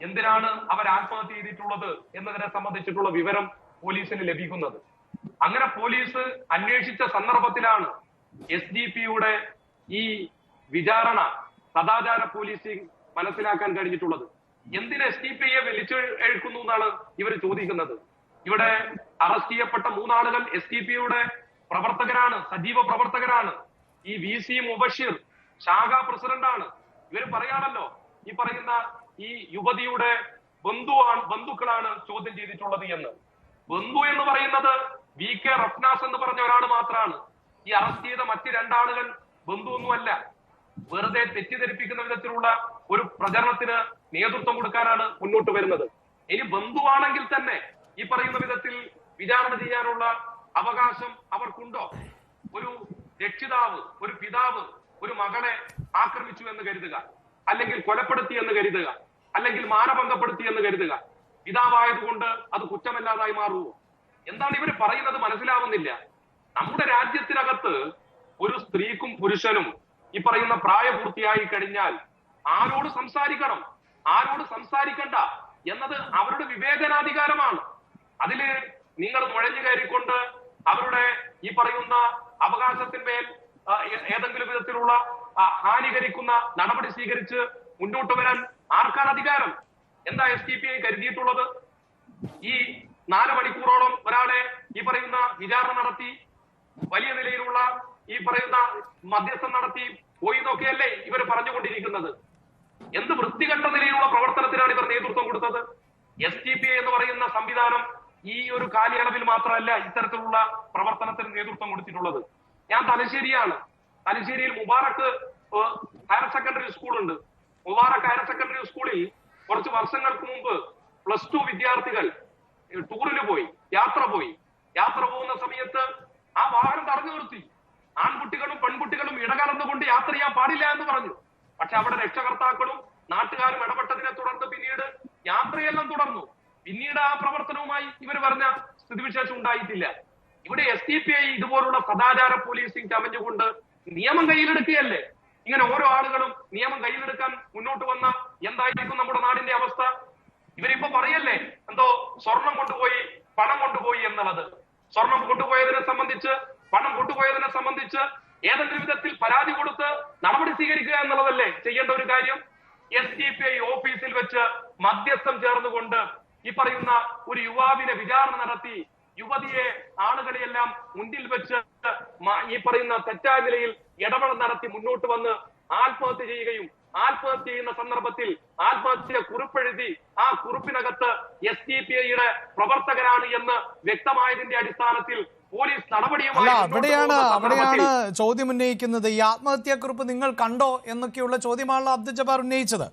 എന്തിനാണ് അവർ ആത്മഹത്യ ചെയ്തിട്ടുള്ളത് എന്നതിനെ സംബന്ധിച്ചിട്ടുള്ള വിവരം പോലീസിന് ലഭിക്കുന്നത്. അങ്ങനെ പോലീസ് അന്വേഷിച്ച സന്ദർഭത്തിലാണ് SDPIയുടെ ഈ വിചാരണ സദാചാര പോലീസിംഗ് മനസ്സിലാക്കാൻ കഴിഞ്ഞിട്ടുള്ളത്. എന്തിന് SDPIയെ വലിച്ചെഴുക്കുന്നു എന്നാണ് ഇവർ ചോദിക്കുന്നത്. ഇവിടെ അറസ്റ്റ് ചെയ്യപ്പെട്ട 3 ആളുകൾ SDPIയുടെ പ്രവർത്തകരാണ്, സജീവ പ്രവർത്തകരാണ്. ഈ VC മുബഷിർ ശാഖാ പ്രസിഡന്റാണ്. ഇവര് പറയാണല്ലോ ഈ പറയുന്ന ഈ യുവതിയുടെ ബന്ധുക്കളാണ് ചോദ്യം ചെയ്തിട്ടുള്ളത് എന്ന്. ബന്ധു എന്ന് പറയുന്നത് VK റഫ്നാസ് എന്ന് പറഞ്ഞ ഒരാൾ മാത്രമാണ്. ഈ അറസ്റ്റ് ചെയ്ത മറ്റ് രണ്ടാളുകൾ ബന്ധുവൊന്നുമല്ല. വെറുതെ തെറ്റിദ്ധരിപ്പിക്കുന്ന വിധത്തിലുള്ള ഒരു പ്രചരണത്തിന് നേതൃത്വം കൊടുക്കാനാണ് മുന്നോട്ട് വരുന്നത്. ഇനി ബന്ധുവാണെങ്കിൽ തന്നെ ഈ പറയുന്ന വിധത്തിൽ വിചാരണ ചെയ്യാനുള്ള അവകാശം അവർക്കുണ്ടോ? ഒരു രക്ഷിതാവ്, ഒരു പിതാവ് ഒരു മകളെ ആക്രമിച്ചു എന്ന് കരുതുക, അല്ലെങ്കിൽ കൊലപ്പെടുത്തി എന്ന് കരുതുക, അല്ലെങ്കിൽ മാനഭംഗപ്പെടുത്തി എന്ന് കരുതുക. പിതാവായതുകൊണ്ട് അത് കുറ്റമല്ലാതായി മാറുമോ? എന്താണ് ഇവർ പറയുന്നത് മനസ്സിലാവുന്നില്ല. നമ്മുടെ രാജ്യത്തിനകത്ത് ഒരു സ്ത്രീക്കും പുരുഷനും ഈ പറയുന്ന പ്രായപൂർത്തിയായി കഴിഞ്ഞാൽ ആരോട് സംസാരിക്കണം, ആരോട് സംസാരിക്കണ്ട എന്നത് അവരുടെ വിവേചനാധികാരമാണ്. അതില് നിങ്ങൾ നുഴഞ്ഞു കയറിക്കൊണ്ട് അവരുടെ ഈ പറയുന്ന അവകാശത്തിന്മേൽ ഏതെങ്കിലും വിധത്തിലുള്ള ഹാനികരിക്കുന്ന നടപടി സ്വീകരിച്ച് മുന്നോട്ട് വരാൻ ആർക്കാണ് അധികാരം? എന്താ SDPI കരുതിയിട്ടുള്ളത്? ഈ 4 മണിക്കൂറോളം ഒരാളെ ഈ പറയുന്ന വിചാരണ നടത്തി, വലിയ നിലയിലുള്ള ഈ പറയുന്ന മധ്യസ്ഥം നടത്തി പോയി നോക്കിയല്ലേ ഇവർ പറഞ്ഞുകൊണ്ടിരിക്കുന്നത്? എന്ത് വൃത്തികെട്ട നിലയിലുള്ള പ്രവർത്തനത്തിനാണ് ഇവർ നേതൃത്വം കൊടുത്തത്? SDPI എന്ന് പറയുന്ന സംവിധാനം ഈ ഒരു കാലയളവിൽ മാത്രമല്ല ഇത്തരത്തിലുള്ള പ്രവർത്തനത്തിന് നേതൃത്വം കൊടുത്തിട്ടുള്ളത്. ഞാൻ തലശ്ശേരിയാണ്. തലശ്ശേരിയിൽ മുബാറക്ക് ഹയർ സെക്കൻഡറി സ്കൂൾ ഉണ്ട്. മുബാറക്ക് ഹയർ സെക്കൻഡറി സ്കൂളിൽ കുറച്ച് വർഷങ്ങൾക്ക് മുമ്പ് +2 വിദ്യാർത്ഥികൾ ടൂറിന് പോയി, യാത്ര പോകുന്ന സമയത്ത് ആ വാഹനം തടഞ്ഞു നിർത്തി. ആൺകുട്ടികളും പെൺകുട്ടികളും ഇടകലർന്നുകൊണ്ട് യാത്ര ചെയ്യാൻ പാടില്ല എന്ന് പറഞ്ഞു. പക്ഷെ അവിടെ രക്ഷകർത്താക്കളും നാട്ടുകാരും ഇടപെട്ടതിനെ തുടർന്ന് പിന്നീട് യാത്രയെല്ലാം തുടർന്നു. പിന്നീട് ആ പ്രവർത്തനവുമായി ഇവർ പറഞ്ഞ സ്ഥിതിവിശേഷം ഉണ്ടായിട്ടില്ല. ഇവിടെ SDPI ഇതുപോലുള്ള സദാചാര പോലീസിംഗ് ചമഞ്ഞുകൊണ്ട് നിയമം കയ്യിലെടുക്കുകയല്ലേ. ഇങ്ങനെ ഓരോ ആളുകളും നിയമം കയ്യിലെടുക്കാൻ മുന്നോട്ട് വന്ന എന്തായിരിക്കും നമ്മുടെ നാടിന്റെ അവസ്ഥ? ഇവരിപ്പോ പറയല്ലേ എന്തോ സ്വർണം കൊണ്ടുപോയി, പണം കൊണ്ടുപോയി എന്നുള്ളത്. സ്വർണം കൊണ്ടുപോയതിനെ സംബന്ധിച്ച്, പണം കൊണ്ടുപോയതിനെ സംബന്ധിച്ച് ഏതെങ്കിലും വിധത്തിൽ പരാതി കൊടുത്ത് നടപടി സ്വീകരിക്കുക എന്നുള്ളതല്ലേ ചെയ്യേണ്ട ഒരു കാര്യം? SDPI ഓഫീസിൽ വെച്ച് മധ്യസ്ഥം ചേർന്നുകൊണ്ട് ഈ പറയുന്ന ഒരു യുവാവിനെ വിചാരണ നടത്തി, യുവതിയെ ആളുകളെയെല്ലാം മുന്നിൽ വെച്ച് ഈ പറയുന്ന തെറ്റായ നിലയിൽ ഇടപെടൽ നടത്തി മുന്നോട്ട് വന്ന് ആത്മഹത്യ ചെയ്യുകയും, ആത്മഹത്യ ചെയ്യുന്ന സന്ദർഭത്തിൽ ആത്മഹത്യ കുറിപ്പെഴുതി ആ കുറിപ്പിനകത്ത് SDPIയുടെ പ്രവർത്തകരാണ് എന്ന് വ്യക്തമായതിന്റെ അടിസ്ഥാനത്തിൽ പോലീസ് നടപടിയുമായി അവിടെയാണ് ചോദ്യം ഉന്നയിക്കുന്നത്. ഈ ആത്മഹത്യാക്കുറിപ്പ് നിങ്ങൾ കണ്ടോ എന്നൊക്കെയുള്ള ചോദ്യമാണല്ലോ അബ്ദുൽ ജബ്ബാർ ഉന്നയിച്ചത്.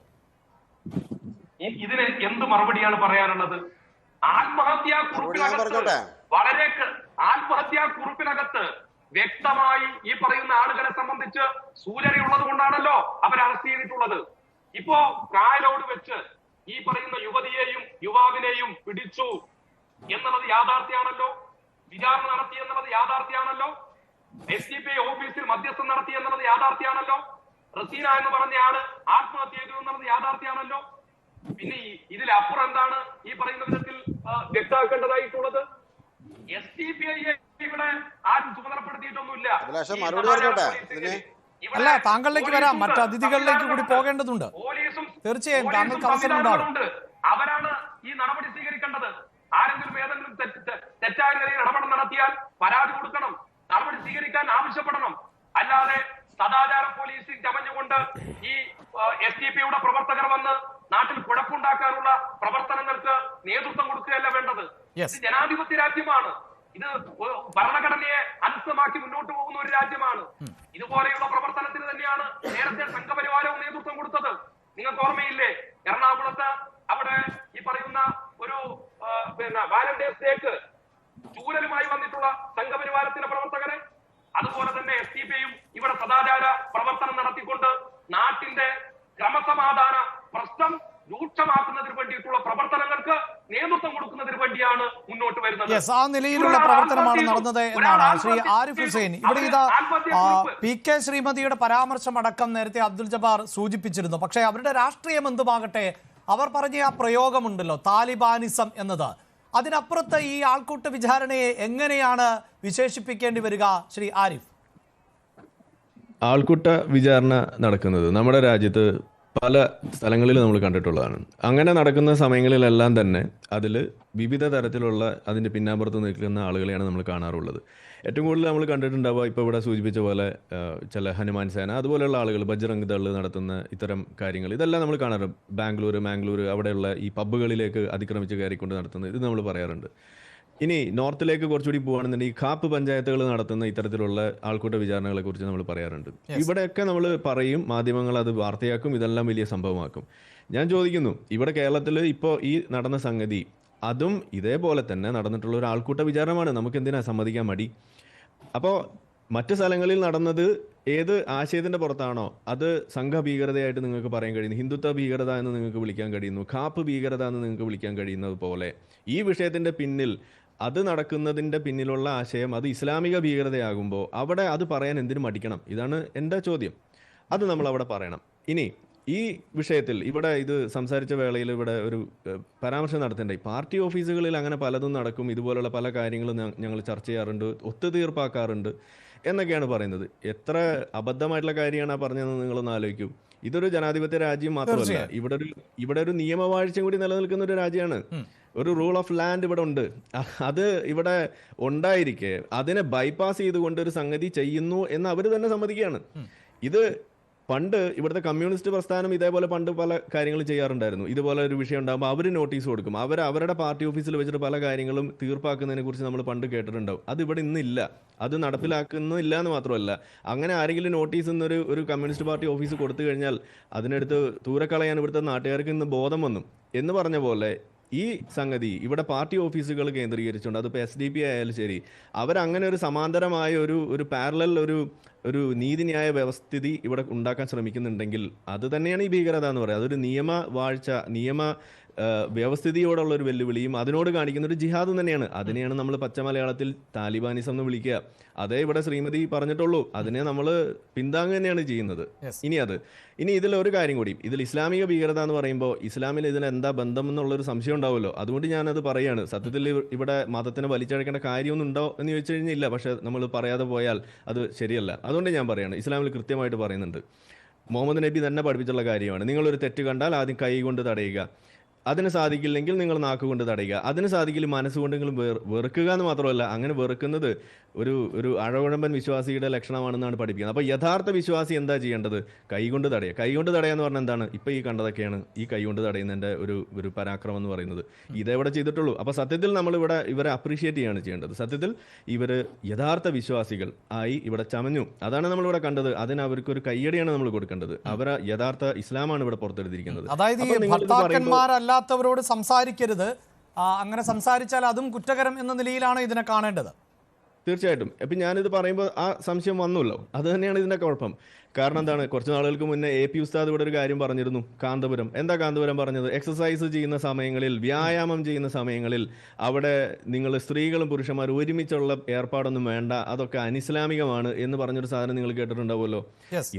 ഇതിന് എന്ത് മറുപടിയാണ് പറയാനുള്ളത്? ആത്മഹത്യാക്കുറിപ്പിനകത്ത് വ്യക്തമായി ഈ പറയുന്ന ആളുകളെ സംബന്ധിച്ച് സൂചനയുള്ളത് കൊണ്ടാണല്ലോ അവർ അറസ്റ്റ് ചെയ്തിട്ടുള്ളത്. ഇപ്പോ കായലോട് വെച്ച് ഈ പറയുന്ന യുവതിയെയും യുവാവിനെയും പിടിച്ചു എന്നുള്ളത് യാഥാർത്ഥ്യമാണല്ലോ. വിചാരണ നടത്തി എന്നുള്ളത് യാഥാർത്ഥ്യമാണല്ലോ. SDPI ഓഫീസിൽ മധ്യസ്ഥം നടത്തി എന്നുള്ളത് യാഥാർത്ഥ്യമാണല്ലോ. റസീന എന്ന് പറഞ്ഞ ആള് ആത്മഹത്യ ചെയ്തു എന്നുള്ളത് യാഥാർത്ഥ്യമാണല്ലോ. പിന്നെ ഇതിലപ്പുറം എന്താണ് ഈ പറയുന്ന വിധത്തിൽ വ്യക്തമാക്കേണ്ടതായിട്ടുള്ളത്? SDPI ഇവിടെ ആരും ചുമതലപ്പെടുത്തിയിട്ടൊന്നുമില്ല. അല്ല, താങ്കളിലേക്ക് വരാം, മറ്റു അതിഥികളിലേക്ക് കൂടി പോകേണ്ടതുണ്ട്. തീർച്ചയായും താങ്കൾക്ക് അവസരമുണ്ടാകും. അവരാണ് ഈ നടപടി സ്വീകരിക്കേണ്ടത്. ആരെങ്കിലും ഏതെങ്കിലും തെറ്റായ നിലയിൽ ഇടപെടൽ നടത്തിയാൽ പരാതി കൊടുക്കണം, നടപടി സ്വീകരിക്കാൻ ആവശ്യപ്പെടണം. അല്ലാതെ സദാചാര പോലീസിൽ ചമഞ്ഞുകൊണ്ട് ഈ SDPIയുടെ പ്രവർത്തകർ വന്ന് നാട്ടിൽ കുഴപ്പമുണ്ടാക്കാനുള്ള പ്രവർത്തനങ്ങൾക്ക് നേതൃത്വം കൊടുക്കുകയല്ല വേണ്ടത്. ഇത് ജനാധിപത്യ രാജ്യമാണ്. ഇത് ഭരണഘടനയെ അനുസൃതമാക്കി മുന്നോട്ട് പോകുന്ന ഒരു രാജ്യമാണ്. ഇതുപോലെയുള്ള പ്രവർത്തനത്തിന് തന്നെയാണ് നേരത്തെ സംഘപരിവാരവും നേതൃത്വം കൊടുത്തത്. നിങ്ങൾക്ക് ഓർമ്മയില്ലേ? എറണാകുളത്ത് അവിടെ ഈ പറയുന്ന ഒരു വാലന്റൈൻസ് ഡേക്ക് ചൂരലുമായി വന്നിട്ടുള്ള സംഘപരിവാരത്തിന്റെ പ്രവർത്തകരെ. അതുപോലെ തന്നെ SDPIയും ഇവിടെ സദാചാര പ്രവർത്തനം നടത്തിക്കൊണ്ട് നാട്ടിന്റെ ക്രമസമാധാന പ്രശ്നം രൂക്ഷമാക്കുന്നതിന് വേണ്ടിയിട്ടുള്ള പ്രവർത്തനങ്ങൾക്ക് നേതൃത്വം കൊടുക്കുന്നതിന് വേണ്ടിയാണ് മുന്നോട്ട് വരുന്നത്. ആ നിലയിലുള്ള പ്രവർത്തനമാണ് നടന്നത് എന്നാണ് ശ്രീ ആരിഫ് ഹുസൈൻ. ഇവിടെ ഇതാ PK ശ്രീമതിയുടെ പരാമർശം അടക്കം നേരത്തെ അബ്ദുൽ ജബ്ബാർ സൂചിപ്പിച്ചിരുന്നു. പക്ഷേ അവരുടെ രാഷ്ട്രീയം എന്തുമാകട്ടെ, അവർ പറഞ്ഞ ആ പ്രയോഗമുണ്ടല്ലോ താലിബാനിസം എന്നത്, അതിനപ്പുറത്ത് ഈ ആൾക്കൂട്ട വിചാരണയെ എങ്ങനെയാണ് വിശേഷിപ്പിക്കേണ്ടി വരിക ശ്രീ ആരിഫ്? ആൾക്കൂട്ട വിചാരണ നടക്കുന്നത് നമ്മുടെ രാജ്യത്ത് പല സ്ഥലങ്ങളിൽ നമ്മൾ കണ്ടിട്ടുള്ളതാണ്. അങ്ങനെ നടക്കുന്ന സമയങ്ങളിലെല്ലാം തന്നെ അതിൽ വിവിധ തരത്തിലുള്ള അതിൻ്റെ പിന്നാമ്പുറത്ത് നിൽക്കുന്ന ആളുകളെയാണ് നമ്മൾ കാണാറുള്ളത്. ഏറ്റവും കൂടുതൽ നമ്മൾ കണ്ടിട്ടുണ്ടാവുക ഇപ്പോൾ ഇവിടെ സൂചിപ്പിച്ച പോലെ ചില ഹനുമാൻ സേന അതുപോലെയുള്ള ആളുകൾ ബജ്റംഗ് ദൾ നടത്തുന്ന ഇത്തരം കാര്യങ്ങൾ ഇതെല്ലാം നമ്മൾ കാണാറുണ്ട്. മാംഗ്ലൂർ അവിടെയുള്ള ഈ പബ്ബുകളിലേക്ക് അതിക്രമിച്ച് കയറിക്കൊണ്ട് നടത്തുന്നത് ഇത് നമ്മൾ പറയാറുണ്ട്. ഇനി നോർത്തിലേക്ക് കുറച്ചുകൂടി പോകുകയാണെന്നുണ്ടെങ്കിൽ ഖാപ്പ് പഞ്ചായത്തുകൾ നടത്തുന്ന ഇത്തരത്തിലുള്ള ആൾക്കൂട്ട വിചാരണകളെ കുറിച്ച് നമ്മൾ പറയാറുണ്ട്. ഇവിടെയൊക്കെ നമ്മൾ പറയും, മാധ്യമങ്ങൾ അത് വാർത്തയാക്കും, ഇതെല്ലാം വലിയ സംഭവമാക്കും. ഞാൻ ചോദിക്കുന്നു, ഇവിടെ കേരളത്തിൽ ഇപ്പോൾ ഈ നടന്ന സംഗതി അതും ഇതേപോലെ തന്നെ നടന്നിട്ടുള്ള ഒരു ആൾക്കൂട്ട വിചാരണമാണ്. നമുക്ക് എന്തിനാ സമ്മതിക്കാൻ മടി? അപ്പോൾ മറ്റ് സ്ഥലങ്ങളിൽ നടന്നത് ഏത് ആശയത്തിന്റെ പുറത്താണോ അത് സംഘഭീകരതയായിട്ട് നിങ്ങൾക്ക് പറയാൻ കഴിയുന്നു, ഹിന്ദുത്വ ഭീകരത എന്ന് നിങ്ങൾക്ക് വിളിക്കാൻ കഴിയുന്നു, ഖാപ്പ് ഭീകരത എന്ന് നിങ്ങൾക്ക് വിളിക്കാൻ കഴിയുന്നത് പോലെ ഈ വിഷയത്തിന്റെ പിന്നിൽ അത് നടക്കുന്നതിന്റെ പിന്നിലുള്ള ആശയം അത് ഇസ്ലാമിക ഭീകരതയാകുമ്പോൾ അവിടെ അത് പറയാൻ എന്തിനു മടിക്കണം? ഇതാണ് എൻ്റെ ചോദ്യം. അത് നമ്മൾ അവിടെ പറയണം. ഇനി ഈ വിഷയത്തിൽ ഇവിടെ ഇത് സംസാരിച്ച വേളയിൽ ഇവിടെ ഒരു പരാമർശം നടത്തേണ്ടായി. പാർട്ടി ഓഫീസുകളിൽ അങ്ങനെ പലതും നടക്കും, ഇതുപോലുള്ള പല കാര്യങ്ങളും ഞങ്ങൾ ചർച്ച ചെയ്യാറുണ്ട്, ഒത്തുതീർപ്പാക്കാറുണ്ട് എന്നൊക്കെയാണ് പറയുന്നത്. എത്ര അബദ്ധമായിട്ടുള്ള കാര്യമാണ് പറഞ്ഞതെന്ന് നിങ്ങളൊന്ന് ആലോചിക്കൂ. ഇതൊരു ജനാധിപത്യ രാജ്യം മാത്രമല്ല, ഇവിടെ ഒരു നിയമവാഴ്ചയും കൂടി നിലനിൽക്കുന്ന ഒരു രാജ്യമാണ്. ഒരു റൂൾ ഓഫ് ലാൻഡ് ഇവിടെ ഉണ്ട്. അത് ഇവിടെ ഉണ്ടായിരിക്കെ അതിനെ ബൈപ്പാസ് ചെയ്തുകൊണ്ട് ഒരു സംഗതി ചെയ്യുന്നു എന്ന് അവർ തന്നെ സമ്മതിക്കുകയാണ്. ഇത് പണ്ട് ഇവിടുത്തെ കമ്മ്യൂണിസ്റ്റ് പ്രസ്ഥാനം ഇതേപോലെ പണ്ട് പല കാര്യങ്ങളും ചെയ്യാറുണ്ടായിരുന്നു. ഇതുപോലെ ഒരു വിഷയം ഉണ്ടാകുമ്പോൾ അവർ നോട്ടീസ് കൊടുക്കും. അവരുടെ പാർട്ടി ഓഫീസിൽ വെച്ചിട്ട് പല കാര്യങ്ങളും തീർപ്പാക്കുന്നതിനെ കുറിച്ച് നമ്മൾ പണ്ട് കേട്ടിട്ടുണ്ടാവും. അത് ഇവിടെ ഇന്നില്ല, അത് നടപ്പിലാക്കുന്നില്ല എന്ന് മാത്രമല്ല, അങ്ങനെ ആരെങ്കിലും നോട്ടീസ് ഒരു കമ്മ്യൂണിസ്റ്റ് പാർട്ടി ഓഫീസ് കൊടുത്തു കഴിഞ്ഞാൽ അതിനടുത്ത് ദൂരക്കളയാൻ ഇവിടുത്തെ നാട്ടുകാർക്ക് ഇന്ന് ബോധം വന്നു എന്ന് പറഞ്ഞ പോലെ ഈ സംഗതി ഇവിടെ പാർട്ടി ഓഫീസുകൾ കേന്ദ്രീകരിച്ചുകൊണ്ട് അതിപ്പോൾ SDP ആയാലും ശരി, അവരങ്ങനെ ഒരു സമാന്തരമായ ഒരു പാരലൽ ഒരു നീതിന്യായ വ്യവസ്ഥിതി ഇവിടെ ഉണ്ടാക്കാൻ ശ്രമിക്കുന്നുണ്ടെങ്കിൽ അത് തന്നെയാണ് ഈ ഭീകരത എന്ന് പറയുന്നത്. അതൊരു നിയമ വ്യവസ്ഥിതിയോടുള്ള ഒരു വെല്ലുവിളിയും അതിനോട് കാണിക്കുന്ന ഒരു ജിഹാദും തന്നെയാണ്. അതിനെയാണ് നമ്മൾ പച്ച മലയാളത്തിൽ താലിബാനിസം എന്ന് വിളിക്കുക. അതേ ഇവിടെ ശ്രീമതി പറഞ്ഞിട്ടുള്ളൂ. അതിനെ നമ്മൾ പിന്താങ്ങുക തന്നെയാണ് ചെയ്യുന്നത്. ഇനി ഇതിലൊരു കാര്യം കൂടി, ഇതിൽ ഇസ്ലാമിക ഭീകരത എന്ന് പറയുമ്പോൾ ഇസ്ലാമിൽ ഇതിന് എന്താ ബന്ധം എന്നുള്ളൊരു സംശയം ഉണ്ടാവുമല്ലോ. അതുകൊണ്ട് ഞാനത് പറയാണ്. സത്യത്തിൽ ഇവിടെ മതത്തിനെ വലിച്ചഴക്കേണ്ട കാര്യമൊന്നും ഉണ്ടോ എന്ന് ചോദിച്ചു കഴിഞ്ഞാൽ ഇല്ല. പക്ഷെ നമ്മൾ പറയാതെ പോയാൽ അത് ശരിയല്ല. അതുകൊണ്ട് ഞാൻ പറയാണ്, ഇസ്ലാമിൽ കൃത്യമായിട്ട് പറയുന്നുണ്ട്, മുഹമ്മദ് നബി തന്നെ പഠിപ്പിച്ചുള്ള കാര്യമാണ്. നിങ്ങളൊരു തെറ്റ് കണ്ടാൽ ആദ്യം കൈ കൊണ്ട് തടയുക, അതിന് സാധിക്കില്ലെങ്കിൽ നിങ്ങൾ നാക്കുകൊണ്ട് തടയുക, അതിന് സാധിക്കില്ല മനസ്സുകൊണ്ട് നിങ്ങൾ വെറുക്കുക എന്ന് മാത്രമല്ല, അങ്ങനെ വെറുക്കുന്നത് ഒരു അഴകുഴമ്പൻ വിശ്വാസിയുടെ ലക്ഷണമാണെന്നാണ് പഠിപ്പിക്കുന്നത്. അപ്പോൾ യഥാർത്ഥ വിശ്വാസി എന്താ ചെയ്യേണ്ടത്? കൈകൊണ്ട് തടയുക. കൈകൊണ്ട് തടയുക എന്ന് പറഞ്ഞാൽ എന്താണ്? ഇപ്പോൾ ഈ കണ്ടതൊക്കെയാണ് ഈ കൈകൊണ്ട് തടയുന്നതിൻ്റെ ഒരു പരാക്രമം എന്ന് പറയുന്നത്. ഇതേവിടെ ചെയ്തിട്ടുള്ളൂ. അപ്പോൾ സത്യത്തിൽ നമ്മളിവിടെ ഇവരെ അപ്രീഷിയേറ്റ് ചെയ്യാണ് ചെയ്യേണ്ടത്. സത്യത്തിൽ ഇവർ യഥാർത്ഥ വിശ്വാസികൾ ആയി ഇവിടെ ചമഞ്ഞു. അതാണ് നമ്മളിവിടെ കണ്ടത്. അതിന് അവർക്കൊരു കയ്യടിയാണ് നമ്മൾ കൊടുക്കേണ്ടത്. അവരെ യഥാർത്ഥ ഇസ്ലാമാണ് ഇവിടെ പുറത്തെടുത്തിരിക്കുന്നത്. അല്ലാത്തവരോട് സംസാരിക്കരുത്, അങ്ങനെ സംസാരിച്ചാൽ അതും കുറ്റകരം എന്ന നിലയിലാണ് ഇതിനെ കാണേണ്ടത്. തീർച്ചയായിട്ടും. അപ്പം ഞാനിത് പറയുമ്പോൾ ആ സംശയം വന്നല്ലോ. അത് തന്നെയാണ് ഇതിൻ്റെ കുഴപ്പം. കാരണം എന്താണ്, കുറച്ച് നാളുകൾക്ക് മുന്നേ AP ഉസ്താദ് ഇവിടെ ഒരു കാര്യം പറഞ്ഞിരുന്നു. കാന്തപുരം എന്താ കാന്തപുരം പറഞ്ഞത്? എക്സസൈസ് ചെയ്യുന്ന സമയങ്ങളിൽ, വ്യായാമം ചെയ്യുന്ന സമയങ്ങളിൽ അവിടെ നിങ്ങൾ സ്ത്രീകളും പുരുഷന്മാരും ഒരുമിച്ചുള്ള ഏർപ്പാടൊന്നും വേണ്ട, അതൊക്കെ അനിസ്ലാമികമാണ് എന്ന് പറഞ്ഞൊരു സാധനം നിങ്ങൾ കേട്ടിട്ടുണ്ടാവുമല്ലോ.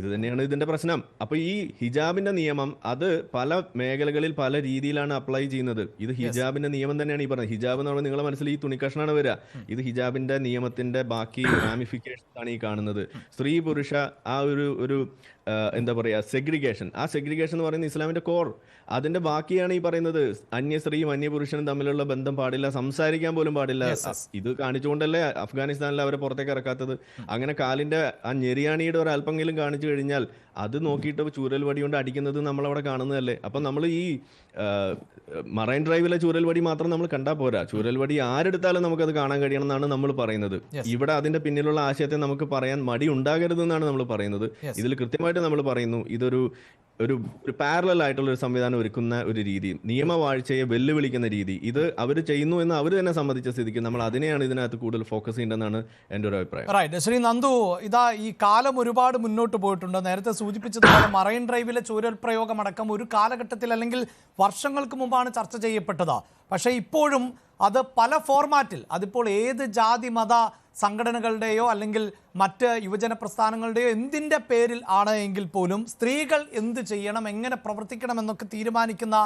ഇത് തന്നെയാണ് ഇതിന്റെ പ്രശ്നം. അപ്പൊ ഈ ഹിജാബിന്റെ നിയമം അത് പല മേഖലകളിൽ പല രീതിയിലാണ് അപ്ലൈ ചെയ്യുന്നത്. ഇത് ഹിജാബിന്റെ നിയമം തന്നെയാണ് ഈ പറഞ്ഞത്. ഹിജാബ് എന്ന് പറയുമ്പോൾ നിങ്ങളുടെ മനസ്സിൽ ഈ തുണിക്കഷ്ണാണ് വരിക. ഇത് ഹിജാബിന്റെ നിയമത്തിന്റെ ബാക്കി റാമിഫിക്കേഷൻസ് ആണ് ഈ കാണുന്നത്. സ്ത്രീ പുരുഷ ആ ഒരു എന്താ പറയുക സെഗ്രിഗേഷൻ, ആ സെഗ്രിഗേഷൻ എന്ന് പറയുന്നത് ഇസ്ലാമിന്റെ കോർ. അതിന്റെ ബാക്കിയാണ് ഈ പറയുന്നത് അന്യ സ്ത്രീയും അന്യ പുരുഷനും തമ്മിലുള്ള ബന്ധം പാടില്ല, സംസാരിക്കാൻ പോലും പാടില്ല. ഇത് കാണിച്ചുകൊണ്ടല്ലേ അഫ്ഗാനിസ്ഥാനിൽ അവരെ പുറത്തേക്ക് ഇറക്കാത്തത്. അങ്ങനെ കാലിന്റെ ആ ഞെരിയാണിയുടെ ഒരു അല്പമെങ്കിലും കാണിച്ചു കഴിഞ്ഞാൽ അത് നോക്കിയിട്ട് ചൂരൽ വടി കൊണ്ട് അടിക്കുന്നത് നമ്മളവിടെ കാണുന്നതല്ലേ. അപ്പം നമ്മൾ ഈ മറൈൻ ഡ്രൈവിലെ ചൂരൽ വടി മാത്രം നമ്മൾ കണ്ടാൽ പോരാ, ചൂരൽ വടി ആരെടുത്താലും നമുക്കത് കാണാൻ കഴിയണം എന്നാണ് നമ്മൾ പറയുന്നത്. ഇവിടെ അതിന്റെ പിന്നിലുള്ള ആശയത്തെ നമുക്ക് പറയാൻ മടി ഉണ്ടാകരുതെന്നാണ് നമ്മൾ പറയുന്നത്. ഇതിൽ കൃത്യമായിട്ട് നമ്മൾ പറയുന്നു, ഇതൊരു ഒരു പാരലൽ ആയിട്ടുള്ള ഒരു സംവിധാനം ഒരുക്കുന്ന ഒരു രീതി, നിയമവാഴ്ചയെ വെല്ലുവിളിക്കുന്ന രീതി, ഇത് അവർ ചെയ്യുന്നു എന്ന് അവർ തന്നെ സമ്മതിച്ച സ്ഥിതിക്ക് നമ്മൾ അതിനെയാണ് ഇതിനകത്ത് കൂടുതൽ ഫോക്കസ് ചെയ്യേണ്ടതെന്നാണ് എൻ്റെ ഒരു അഭിപ്രായം. റൈറ്റ്. ശ്രീ നന്ദു, ഇതാ ഈ കാലം ഒരുപാട് മുന്നോട്ട് പോയിട്ടുണ്ട്. നേരത്തെ സൂചിപ്പിച്ചതുപോലെ മറൈൻ ഡ്രൈവിലെ ചൂരൽ പ്രയോഗം അടക്കം ഒരു കാലഘട്ടത്തിൽ അല്ലെങ്കിൽ വർഷങ്ങൾക്ക് മുമ്പാണ് ചർച്ച ചെയ്യപ്പെട്ടത്. പക്ഷേ ഇപ്പോഴും അത് പല ഫോർമാറ്റിൽ, അതിപ്പോൾ ഏത് ജാതി മത സംഘടനകളുടെയോ അല്ലെങ്കിൽ മറ്റ് യുവജന പ്രസ്ഥാനങ്ങളുടെയോ എന്തിൻ്റെ പേരിൽ ആണ് എങ്കിൽ പോലും സ്ത്രീകൾ എന്ത് ചെയ്യണം, എങ്ങനെ പ്രവർത്തിക്കണം എന്നൊക്കെ തീരുമാനിക്കുന്ന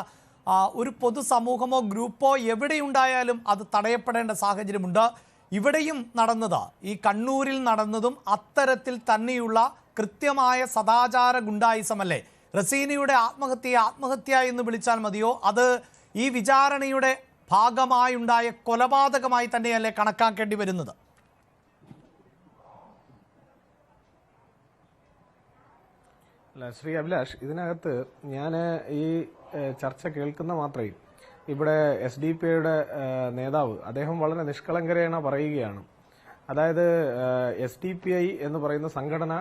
ഒരു പൊതുസമൂഹമോ ഗ്രൂപ്പോ എവിടെയുണ്ടായാലും അത് തടയപ്പെടേണ്ട സാഹചര്യമുണ്ട്. ഇവിടെയും നടന്നത്, ഈ കണ്ണൂരിൽ നടന്നതും അത്തരത്തിൽ തന്നെയുള്ള കൃത്യമായ സദാചാര ഗുണ്ടായിസമല്ലേ? റസീനയുടെ ആത്മഹത്യയെ ആത്മഹത്യ എന്ന് വിളിച്ചാൽ മതിയോ? അത് ഈ വിചാരണയുടെ ഭാഗമായുണ്ടായ കൊലപാതകമായി തന്നെയല്ലേ കണക്കാക്കേണ്ടി വരുന്നത്? അല്ല ശ്രീ അഭിലാഷ്, ഇതിനകത്ത് ഞാൻ ഈ ചർച്ച കേൾക്കുന്ന മാത്രമേ ഇവിടെ SDPIയുടെ നേതാവ് അദ്ദേഹം വളരെ നിഷ്കളങ്കരേണ പറയുകയാണ്. അതായത് SDPI എന്ന് പറയുന്ന സംഘടന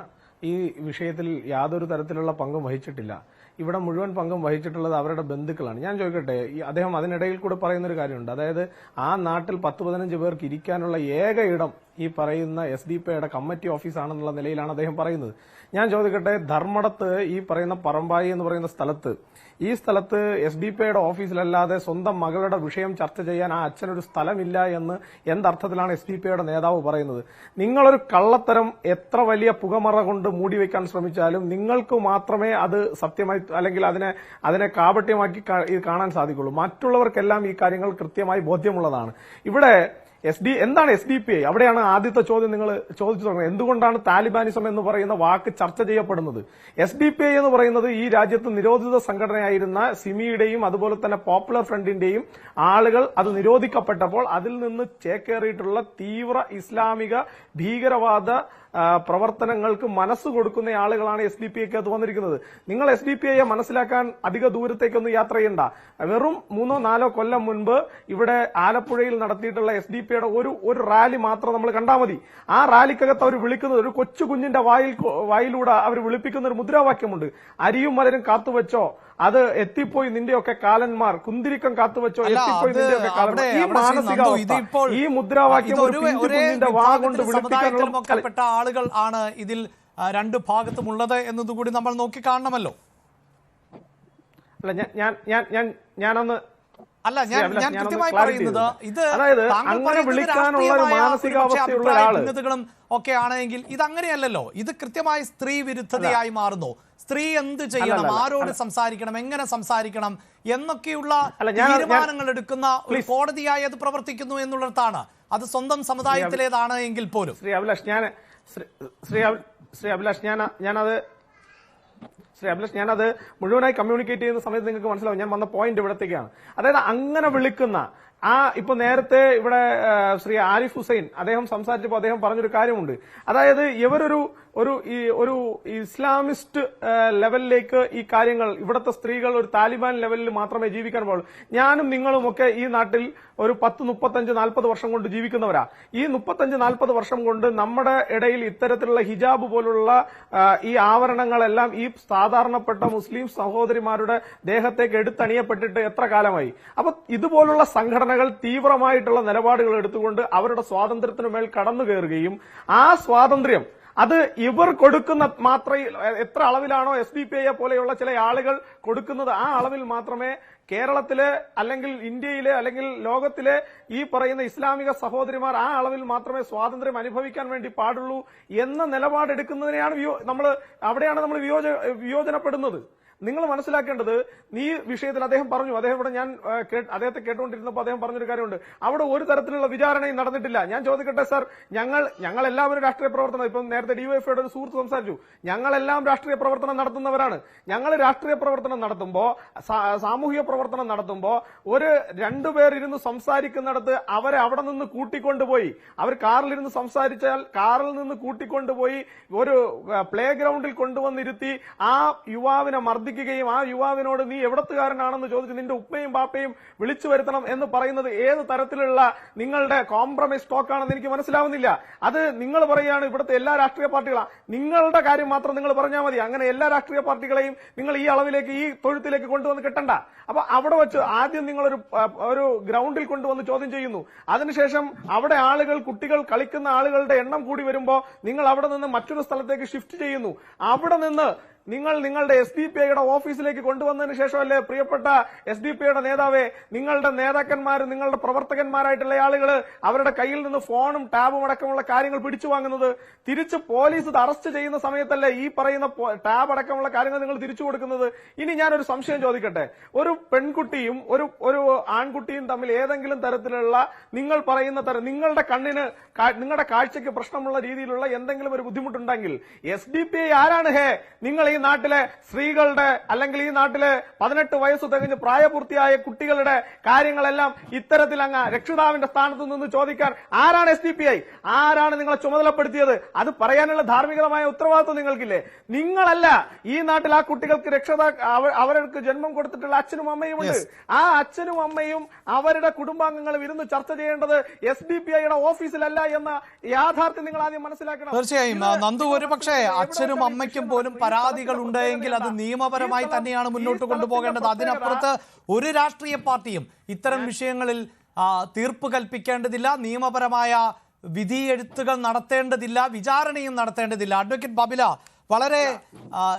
ഈ വിഷയത്തിൽ യാതൊരു തരത്തിലുള്ള പങ്കും വഹിച്ചിട്ടില്ല. ഇവിടെ മുഴുവൻ പങ്കും വഹിച്ചിട്ടുള്ളത് അവരുടെ ബന്ധുക്കളാണ്. ഞാൻ ചോദിക്കട്ടെ, അദ്ദേഹം അതിനിടയിൽ കൂടെ പറയുന്നൊരു കാര്യമുണ്ട്. അതായത് ആ നാട്ടിൽ 10-15 പേർക്ക് ഇരിക്കാനുള്ള ഏക ഇടം ഈ പറയുന്ന SDPIയുടെ കമ്മിറ്റി ഓഫീസാണെന്നുള്ള നിലയിലാണ് അദ്ദേഹം പറയുന്നത്. ഞാൻ ചോദിക്കട്ടെ, ധർമ്മടത്ത് ഈ പറയുന്ന പറമ്പായി എന്ന് പറയുന്ന സ്ഥലത്ത് ഈ സ്ഥലത്ത് SDPIയുടെ ഓഫീസിലല്ലാതെ സ്വന്തം മകളുടെ വിഷയം ചർച്ച ചെയ്യാൻ ആ അച്ഛനൊരു സ്ഥലമില്ല എന്ന് എന്തർത്ഥത്തിലാണ് SDPIയുടെ നേതാവ് പറയുന്നത്? നിങ്ങളൊരു കള്ളത്തരം എത്ര വലിയ പുകമറ കൊണ്ട് മൂടിവെക്കാൻ ശ്രമിച്ചാലും നിങ്ങൾക്ക് മാത്രമേ അത് സത്യമായി അല്ലെങ്കിൽ അതിനെ കാപട്യമാക്കി കാണാൻ സാധിക്കുള്ളൂ. മറ്റുള്ളവർക്കെല്ലാം ഈ കാര്യങ്ങൾ കൃത്യമായി ബോധ്യമുള്ളതാണ്. ഇവിടെ എന്താണ് SDPI? അവിടെയാണ് ആദ്യത്തെ ചോദ്യം നിങ്ങൾ ചോദിച്ചു തുടങ്ങുന്നത്. എന്തുകൊണ്ടാണ് താലിബാനിസം എന്ന് പറയുന്ന വാക്ക് ചർച്ച ചെയ്യപ്പെടുന്നത്? SDPI എന്ന് പറയുന്നത് ഈ രാജ്യത്ത് നിരോധിത സംഘടനയായിരുന്ന സിമിയുടെയും അതുപോലെ തന്നെ പോപ്പുലർ ഫ്രണ്ടിന്റെയും ആളുകൾ അത് നിരോധിക്കപ്പെട്ടപ്പോൾ അതിൽ നിന്ന് ചേക്കേറിയിട്ടുള്ള തീവ്ര ഇസ്ലാമിക ഭീകരവാദ പ്രവർത്തനങ്ങൾക്ക് മനസ്സ് കൊടുക്കുന്ന ആളുകളാണ് SDPIക്ക് വന്നിരിക്കുന്നത്. നിങ്ങൾ SDPIയെ മനസ്സിലാക്കാൻ അധിക ദൂരത്തേക്കൊന്നും യാത്ര ചെയ്യണ്ട. വെറും 3-4 കൊല്ലം മുൻപ് ഇവിടെ ആലപ്പുഴയിൽ നടത്തിയിട്ടുള്ള SDPIയുടെ ഒരു റാലി മാത്രം നമ്മൾ കണ്ടാൽ മതി. ആ റാലിക്കകത്ത് അവർ വിളിക്കുന്നത്, ഒരു കൊച്ചു കുഞ്ഞിന്റെ വായിലൂടെ അവർ വിളിപ്പിക്കുന്ന ഒരു മുദ്രാവാക്യമുണ്ട്. അരിയും മലരും കാത്തുവെച്ചോ, അത് എത്തിപ്പോയി നിന്റെയൊക്കെ കാലന്മാർ, കുന്തിരിക്കം കാത്തുവെച്ചോ, എത്തിപ്പോയി നിന്റെയൊക്കെ കാലന്മാർ. ഈ മാനസികാവസ്ഥ, ഈ മുദ്രാവാക്യം ഒരു കുഞ്ഞിന്റെ വാ കൊണ്ട് വിളിപ്പിക്കാനുള്ള ആളുകൾ ആണ് ഇതിൽ രണ്ടു ഭാഗത്തുമുള്ളത് എന്നതുകൂടി നമ്മൾ നോക്കി കാണണമല്ലോ. അല്ല ഞാനൊന്ന് അല്ല ഞാൻ കൃത്യമായി പറയുന്നത്, ഇത് അങ്ങനെ വിളിക്കാനുള്ള ഒരു മാനസികാവസ്ഥയുള്ള ഭിന്നതകളും ഒക്കെ ആണെങ്കിൽ ഇത് അങ്ങനെയല്ലല്ലോ. ഇത് കൃത്യമായി സ്ത്രീ വിരുദ്ധതയായി മാറുന്നു. സ്ത്രീ എന്ത് ചെയ്യണം, ആരോട് സംസാരിക്കണം, എങ്ങനെ സംസാരിക്കണം എന്നൊക്കെയുള്ള തീരുമാനങ്ങൾ എടുക്കുന്ന ഒരു കോടതിയായി അത് പ്രവർത്തിക്കുന്നു എന്നുള്ളതാണ്. അത് സ്വന്തം സമുദായത്തിലേതാണ് എങ്കിൽ പോലും. ശ്രീ അഭിലാഷ് ഞാനത് മുഴുവനായി കമ്മ്യൂണിക്കേറ്റ് ചെയ്യുന്ന സമയത്ത് നിങ്ങൾക്ക് മനസ്സിലാവും ഞാൻ വന്ന പോയിന്റ് ഇവിടത്തേക്കാണ്. അതായത് അങ്ങനെ വിളിക്കുന്ന ഇപ്പൊ നേരത്തെ ഇവിടെ ശ്രീ ആരിഫ് ഹുസൈൻ അദ്ദേഹം സംസാരിച്ചപ്പോൾ അദ്ദേഹം പറഞ്ഞൊരു കാര്യമുണ്ട്. അതായത് ഒരു ഇസ്ലാമിസ്റ്റ് ലെവലിലേക്ക് ഈ കാര്യങ്ങൾ, ഇവിടുത്തെ സ്ത്രീകൾ ഒരു താലിബാൻ ലെവലിൽ മാത്രമേ ജീവിക്കാൻ പാടുള്ളൂ. ഞാനും നിങ്ങളും ഒക്കെ ഈ നാട്ടിൽ ഒരു 10, 35, 40 വർഷം കൊണ്ട് ജീവിക്കുന്നവരാ. ഈ 35-40 വർഷം കൊണ്ട് നമ്മുടെ ഇടയിൽ ഇത്തരത്തിലുള്ള ഹിജാബ് പോലുള്ള ഈ ആവരണങ്ങളെല്ലാം ഈ സാധാരണപ്പെട്ട മുസ്ലിം സഹോദരിമാരുടെ ദേഹത്തേക്ക് എടുത്തണിയപ്പെട്ടിട്ട് എത്ര കാലമായി? അപ്പൊ ഇതുപോലുള്ള സംഘടനകൾ തീവ്രമായിട്ടുള്ള നിലപാടുകൾ എടുത്തുകൊണ്ട് അവരുടെ സ്വാതന്ത്ര്യത്തിനു മേൽ കടന്നു കയറുകയും ആ സ്വാതന്ത്ര്യം അത് ഇവർ കൊടുക്കുന്ന മാത്രം എത്ര അളവിലാണോ SDPIയെ പോലെയുള്ള ചില ആളുകൾ കൊടുക്കുന്നത് ആ അളവിൽ മാത്രമേ കേരളത്തിലെ അല്ലെങ്കിൽ ഇന്ത്യയിലെ അല്ലെങ്കിൽ ലോകത്തിലെ ഈ പറയുന്ന ഇസ്ലാമിക സഹോദരിമാർ ആ അളവിൽ മാത്രമേ സ്വാതന്ത്ര്യം അനുഭവിക്കാൻ വേണ്ടി പാടുള്ളൂ എന്ന നിലപാടെടുക്കുന്നതിനെയാണ് അവിടെയാണ് നമ്മൾ വിയോജനപ്പെടുന്നത്. നിങ്ങൾ മനസ്സിലാക്കേണ്ടത്, ഈ വിഷയത്തിൽ അദ്ദേഹം പറഞ്ഞു, ഇവിടെ ഞാൻ അദ്ദേഹത്തെ കേട്ടുകൊണ്ടിരുന്നപ്പോൾ അദ്ദേഹം പറഞ്ഞൊരു കാര്യമുണ്ട്, അവിടെ ഒരു തരത്തിലുള്ള വിചാരണയും നടന്നിട്ടില്ല. ഞാൻ ചോദിക്കട്ടെ സാർ, ഞങ്ങൾ എല്ലാവരും രാഷ്ട്രീയ പ്രവർത്തനം, ഇപ്പം നേരത്തെ DYFIയുടെ ഒരു സുഹൃത്ത് സംസാരിച്ചു, ഞങ്ങളെല്ലാം രാഷ്ട്രീയ പ്രവർത്തനം നടത്തുന്നവരാണ്. ഞങ്ങൾ രാഷ്ട്രീയ പ്രവർത്തനം നടത്തുമ്പോ, സാമൂഹിക പ്രവർത്തനം നടത്തുമ്പോ ഒരു 2 പേർ ഇരുന്ന് സംസാരിക്കുന്നിടത്ത് അവരെ അവിടെ നിന്ന് കൂട്ടിക്കൊണ്ടുപോയി, അവർ കാറിലിരുന്ന് സംസാരിച്ചാൽ കാറിൽ നിന്ന് കൂട്ടിക്കൊണ്ടുപോയി ഒരു പ്ലേ ഗ്രൗണ്ടിൽ കൊണ്ടുവന്നിരുത്തി ആ യുവാവിനെ മർദ്ദിക്കുകയും ആ യുവാവിനോട് നീ എവിടത്തുകാരനാണെന്ന് ചോദിച്ച് നിന്റെ ഉപ്പയും ബാപ്പയും വിളിച്ചു വരുത്തണം എന്ന് പറയുന്നത് ഏത് തരത്തിലുള്ള നിങ്ങളുടെ കോംപ്രമൈസ് ടോക്കാണെന്ന് എനിക്ക് മനസ്സിലാവുന്നില്ല. അത് നിങ്ങൾ പറയുകയാണ് ഇവിടുത്തെ എല്ലാ രാഷ്ട്രീയ പാർട്ടികളാണ്, നിങ്ങളുടെ കാര്യം മാത്രം നിങ്ങൾ പറഞ്ഞാൽ മതി. അങ്ങനെ എല്ലാ രാഷ്ട്രീയ പാർട്ടികളെയും നിങ്ങൾ ഈ അളവിലേക്ക്, ഈ തൊഴുത്തിലേക്ക് കൊണ്ടുവന്ന് കെട്ടണ്ട. അപ്പൊ അവിടെ വെച്ച് ആദ്യം നിങ്ങളൊരു ഗ്രൗണ്ടിൽ കൊണ്ടുവന്ന് ചോദ്യം ചെയ്യുന്നു. അതിനുശേഷം അവിടെ കുട്ടികൾ കളിക്കുന്ന ആളുകളുടെ എണ്ണം കൂടി വരുമ്പോ നിങ്ങൾ അവിടെ നിന്ന് മറ്റൊരു സ്ഥലത്തേക്ക് ഷിഫ്റ്റ് ചെയ്യുന്നു. അവിടെ നിന്ന് നിങ്ങളുടെ SDPIയുടെ ഓഫീസിലേക്ക് കൊണ്ടുവന്നതിന് ശേഷമല്ലേ പ്രിയപ്പെട്ട SDPIയുടെ നേതാവേ, നിങ്ങളുടെ നേതാക്കന്മാർ, നിങ്ങളുടെ പ്രവർത്തകന്മാരായിട്ടുള്ള ആളുകൾ അവരുടെ കയ്യിൽ നിന്ന് ഫോണും ടാബും അടക്കമുള്ള കാര്യങ്ങൾ പിടിച്ചു വാങ്ങുന്നത്? തിരിച്ച് പോലീസ് ഇത് അറസ്റ്റ് ചെയ്യുന്ന സമയത്തല്ലേ ഈ പറയുന്ന ടാബ് അടക്കമുള്ള കാര്യങ്ങൾ നിങ്ങൾ തിരിച്ചു കൊടുക്കുന്നത്? ഇനി ഞാനൊരു സംശയം ചോദിക്കട്ടെ, ഒരു പെൺകുട്ടിയും ഒരു ആൺകുട്ടിയും തമ്മിൽ ഏതെങ്കിലും തരത്തിലുള്ള നിങ്ങൾ പറയുന്ന നിങ്ങളുടെ കണ്ണിന്, നിങ്ങളുടെ കാഴ്ചയ്ക്ക് പ്രശ്നമുള്ള രീതിയിലുള്ള എന്തെങ്കിലും ഒരു ബുദ്ധിമുട്ടുണ്ടെങ്കിൽ SDPI ആരാണ് നിങ്ങൾ ഈ ഈ നാട്ടിലെ സ്ത്രീകളുടെ അല്ലെങ്കിൽ ഈ നാട്ടിലെ 18 വയസ്സ് തികഞ്ഞ് പ്രായപൂർത്തിയായ കുട്ടികളുടെ കാര്യങ്ങളെല്ലാം ഇത്തരത്തിൽ അങ്ങ് രക്ഷിതാവിന്റെ സ്ഥാനത്ത് നിന്ന് ചോദിക്കാൻ ആരാണ് SDPI? ആരാണ് നിങ്ങളെ ചുമതലപ്പെടുത്തിയത്? അത് പറയാനുള്ള ധാർമ്മികമായ ഉത്തരവാദിത്വം നിങ്ങൾക്കില്ലേ? നിങ്ങളല്ല. ഈ നാട്ടിൽ ആ കുട്ടികൾക്ക് അവർക്ക് ജന്മം കൊടുത്തിട്ടുള്ള അച്ഛനും അമ്മയും ഉണ്ട്. ആ അച്ഛനും അമ്മയും അവരുടെ കുടുംബാംഗങ്ങളും ഇരുന്ന് ചർച്ച ചെയ്യേണ്ടത് SDPIയുടെ ഓഫീസിലല്ല എന്ന യാഥാർത്ഥ്യം നിങ്ങൾ ആദ്യം മനസ്സിലാക്കണം. തീർച്ചയായും നന്ദു, ഒരു പക്ഷേ അച്ഛനും അമ്മയ്ക്കും പോലും പരാതികൾ ഉണ്ടെങ്കിൽ അത് നിയമപരമായി തന്നെയാണ് മുന്നോട്ട് കൊണ്ടുപോകേണ്ടത്. അതിനപ്പുറത്ത് ഒരു രാഷ്ട്രീയ പാർട്ടിയും ഇത്തരം വിഷയങ്ങളിൽ തീർപ്പ് കൽപ്പിക്കേണ്ടതില്ല, നിയമപരമായ വിധിയെഴുത്തുകൾ നടത്തേണ്ടതില്ല, വിചാരണയും നടത്തേണ്ടതില്ല. അഡ്വക്കേറ്റ് ബബില, വളരെ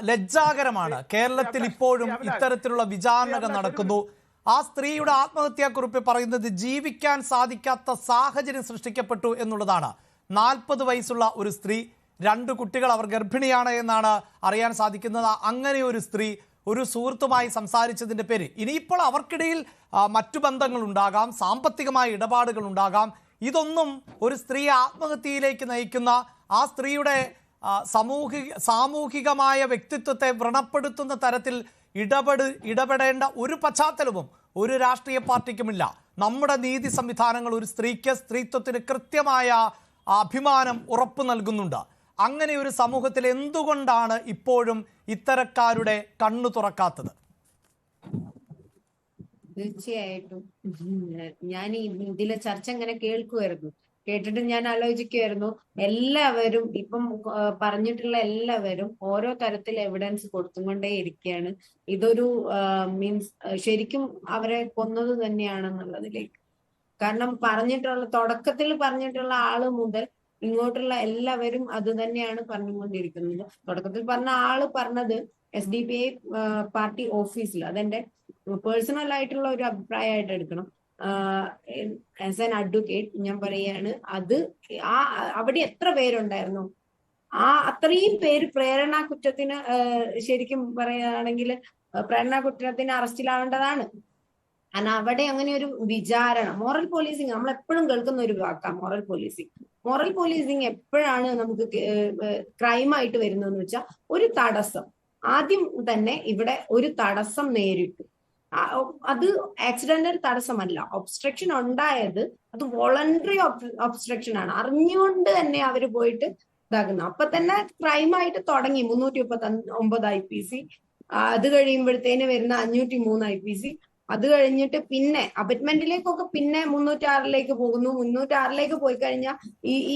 ലജ്ജാകരമാണ് കേരളത്തിൽ ഇപ്പോഴും ഇത്തരത്തിലുള്ള വിചാരണകൾ നടക്കുന്നു. ആ സ്ത്രീയുടെ ആത്മഹത്യാക്കുറിപ്പ് പറയുന്നത് ജീവിക്കാൻ സാധിക്കാത്ത സാഹചര്യം സൃഷ്ടിക്കപ്പെട്ടു എന്നുള്ളതാണ്. 40 വയസ്സുള്ള ഒരു സ്ത്രീ, 2 കുട്ടികൾ, അവർ ഗർഭിണിയാണ് എന്നാണ് അറിയാൻ സാധിക്കുന്നത്. അങ്ങനെ ഒരു സ്ത്രീ ഒരു സുഹൃത്തുമായി സംസാരിച്ചതിൻ്റെ പേര് ഇനിയിപ്പോൾ അവർക്കിടയിൽ മറ്റു ബന്ധങ്ങൾ ഉണ്ടാകാം, സാമ്പത്തികമായ ഇടപാടുകൾ ഉണ്ടാകാം. ഇതൊന്നും ഒരു സ്ത്രീയെ ആത്മഹത്യയിലേക്ക് നയിക്കുന്ന, ആ സ്ത്രീയുടെ സാമൂഹികമായ വ്യക്തിത്വത്തെ വ്രണപ്പെടുത്തുന്ന തരത്തിൽ ഇടപെടേണ്ട ഒരു പശ്ചാത്തലവും ഒരു രാഷ്ട്രീയ പാർട്ടിക്കുമില്ല. നമ്മുടെ നീതി സംവിധാനങ്ങൾ ഒരു സ്ത്രീക്ക്, സ്ത്രീത്വത്തിന് കൃത്യമായ അഭിമാനം ഉറപ്പു നൽകുന്നുണ്ട്. അങ്ങനെ ഒരു സമൂഹത്തിൽ എന്തുകൊണ്ടാണ് ഇപ്പോഴും ഇത്തരക്കാരുടെ കണ്ണു തുറക്കാത്തത്? തീർച്ചയായിട്ടും ഞാൻ ഇതിലെ ചർച്ച ഇങ്ങനെ കേട്ടിട്ട് ഞാൻ ആലോചിക്കുമായിരുന്നു, എല്ലാവരും ഇപ്പം പറഞ്ഞിട്ടുള്ള എല്ലാവരും ഓരോ തരത്തിൽ എവിഡൻസ് കൊടുത്തുകൊണ്ടേ ഇരിക്കുകയാണ്. ഇതൊരു മീൻസ് ശരിക്കും അവരെ കൊന്നത് തന്നെയാണെന്നുള്ളതിലേക്ക്. കാരണം തുടക്കത്തിൽ പറഞ്ഞിട്ടുള്ള ആള് മുതൽ ഇങ്ങോട്ടുള്ള എല്ലാവരും അത് തന്നെയാണ് പറഞ്ഞുകൊണ്ടിരിക്കുന്നത്. തുടക്കത്തിൽ പറഞ്ഞ ആള് പറഞ്ഞത് SDPI പാർട്ടി ഓഫീസിൽ, അതെന്റെ പേഴ്സണൽ ആയിട്ടുള്ള ഒരു അഭിപ്രായമായിട്ട് എടുക്കണം. ആസ് ആൻ അഡ്വക്കേറ്റ് ഞാൻ പറയാണ്, അത് അവിടെ എത്ര പേരുണ്ടായിരുന്നു? അത്രയും പേര് പ്രേരണാ കുറ്റത്തിന് ശരിക്കും പറയുകയാണെങ്കിൽ പ്രേരണാ കുറ്റത്തിന് അറസ്റ്റിലാവേണ്ടതാണ്. കാരണം അവിടെ അങ്ങനെ ഒരു വിചാരണ, മോറൽ പോലീസിങ് നമ്മൾ എപ്പോഴും കേൾക്കുന്ന ഒരു വാക്കാണ് മോറൽ പോലീസിങ്. മോറൽ പോലീസിങ് എപ്പോഴാണ് നമുക്ക് ക്രൈമായിട്ട് വരുന്നതെന്ന് വെച്ചാൽ ഒരു തടസ്സം, ആദ്യം തന്നെ ഇവിടെ ഒരു തടസ്സം നേരിട്ടു, അത് ആക്സിഡന്റൽ തടസ്സമല്ല, ഒബ്സ്ട്രക്ഷൻ ഉണ്ടായത് അത് വോളണ്ടറി ഒബ്സ്ട്രക്ഷൻ ആണ്, അറിഞ്ഞുകൊണ്ട് തന്നെ അവര് പോയിട്ട് ഇതാക്കുന്നു. അപ്പൊ തന്നെ ക്രൈമായിട്ട് തുടങ്ങി 339 IPC, അത് കഴിയുമ്പോഴത്തേന് വരുന്ന 503 IPC, അത് കഴിഞ്ഞിട്ട് പിന്നെ അബറ്റ്മെന്റിലേക്കൊക്കെ പിന്നെ 306 പോകുന്നു. 306 പോയി കഴിഞ്ഞാൽ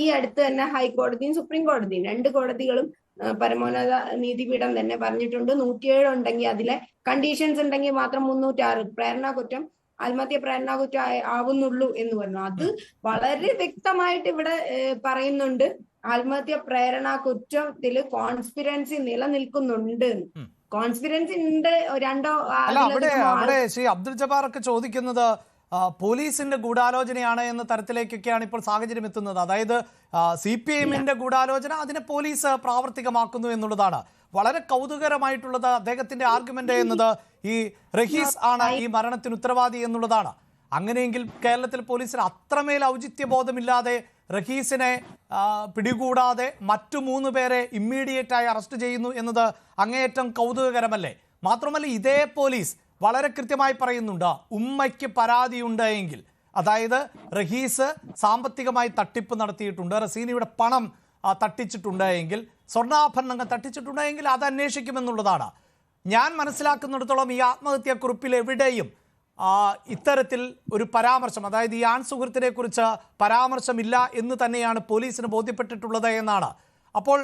ഈ അടുത്ത് തന്നെ ഹൈക്കോടതിയും സുപ്രീം കോടതിയും 2 കോടതികളും പരമോന്നത നീതിപീഠം തന്നെ പറഞ്ഞിട്ടുണ്ട് 107 ഉണ്ടെങ്കിൽ അതിലെ കണ്ടീഷൻസ് ഉണ്ടെങ്കിൽ മാത്രം 306 പ്രേരണാ കുറ്റം ആത്മഹത്യ പ്രേരണാ കുറ്റം ആവുന്നുള്ളൂ എന്ന് പറഞ്ഞു. അത് വളരെ വ്യക്തമായിട്ട് ഇവിടെ പറയുന്നുണ്ട്, ആത്മഹത്യ പ്രേരണാ കുറ്റത്തില് കോൺസ്പിറൻസി നിലനിൽക്കുന്നുണ്ട്. കോൺസ്പിറൻസി ഉണ്ട്. അവിടെ ശ്രീ അബ്ദുൽ ജബ്ബാർ ഒക്കെ ചോദിക്കുന്നത് പോലീസിന്റെ ഗൂഢാലോചനയാണ് എന്ന തരത്തിലേക്കൊക്കെയാണ് ഇപ്പോൾ സാഹചര്യം എത്തുന്നത്. അതായത് CPIMന്റെ ഗൂഢാലോചന, അതിനെ പോലീസ് പ്രാവർത്തികമാക്കുന്നു എന്നുള്ളതാണ്. വളരെ കൗതുകരമായിട്ടുള്ളത് അദ്ദേഹത്തിന്റെ ആർഗ്യുമെന്റ് എന്നത് ഈ റഹീസ് ആണ് ഈ മരണത്തിന് ഉത്തരവാദി എന്നുള്ളതാണ്. അങ്ങനെയെങ്കിൽ കേരളത്തിൽ പോലീസിന് അത്രമേൽ ഔചിത്യബോധമില്ലാതെ റഹീസിനെ പിടികൂടാതെ മറ്റു 3 പേരെ ഇമ്മീഡിയറ്റായി അറസ്റ്റ് ചെയ്യുന്നു എന്നത് അങ്ങേയറ്റം കൗതുകകരമല്ലേ? മാത്രമല്ല ഇതേ പോലീസ് വളരെ കൃത്യമായി പറയുന്നുണ്ട്, ഉമ്മയ്ക്ക് പരാതിയുണ്ട് എങ്കിൽ, അതായത് റഹീസ് സാമ്പത്തികമായി തട്ടിപ്പ് നടത്തിയിട്ടുണ്ട്, റസീനയുടെ പണം തട്ടിച്ചിട്ടുണ്ട് എങ്കിൽ, സ്വർണ്ണാഭരണങ്ങൾ തട്ടിച്ചിട്ടുണ്ട് എങ്കിൽ അത് അന്വേഷിക്കുമെന്നുള്ളതാണ്. ഞാൻ മനസ്സിലാക്കുന്നിടത്തോളം ഈ ആത്മഹത്യാക്കുറിപ്പിൽ എവിടെയും ഇത്തരത്തിൽ ഒരു പരാമർശം, അതായത് ഈ ആൺ സുഹൃത്തിനെ കുറിച്ച് പരാമർശമില്ല എന്ന് തന്നെയാണ് പോലീസിന് ബോധ്യപ്പെട്ടിട്ടുള്ളത് എന്നാണ്. അപ്പോൾ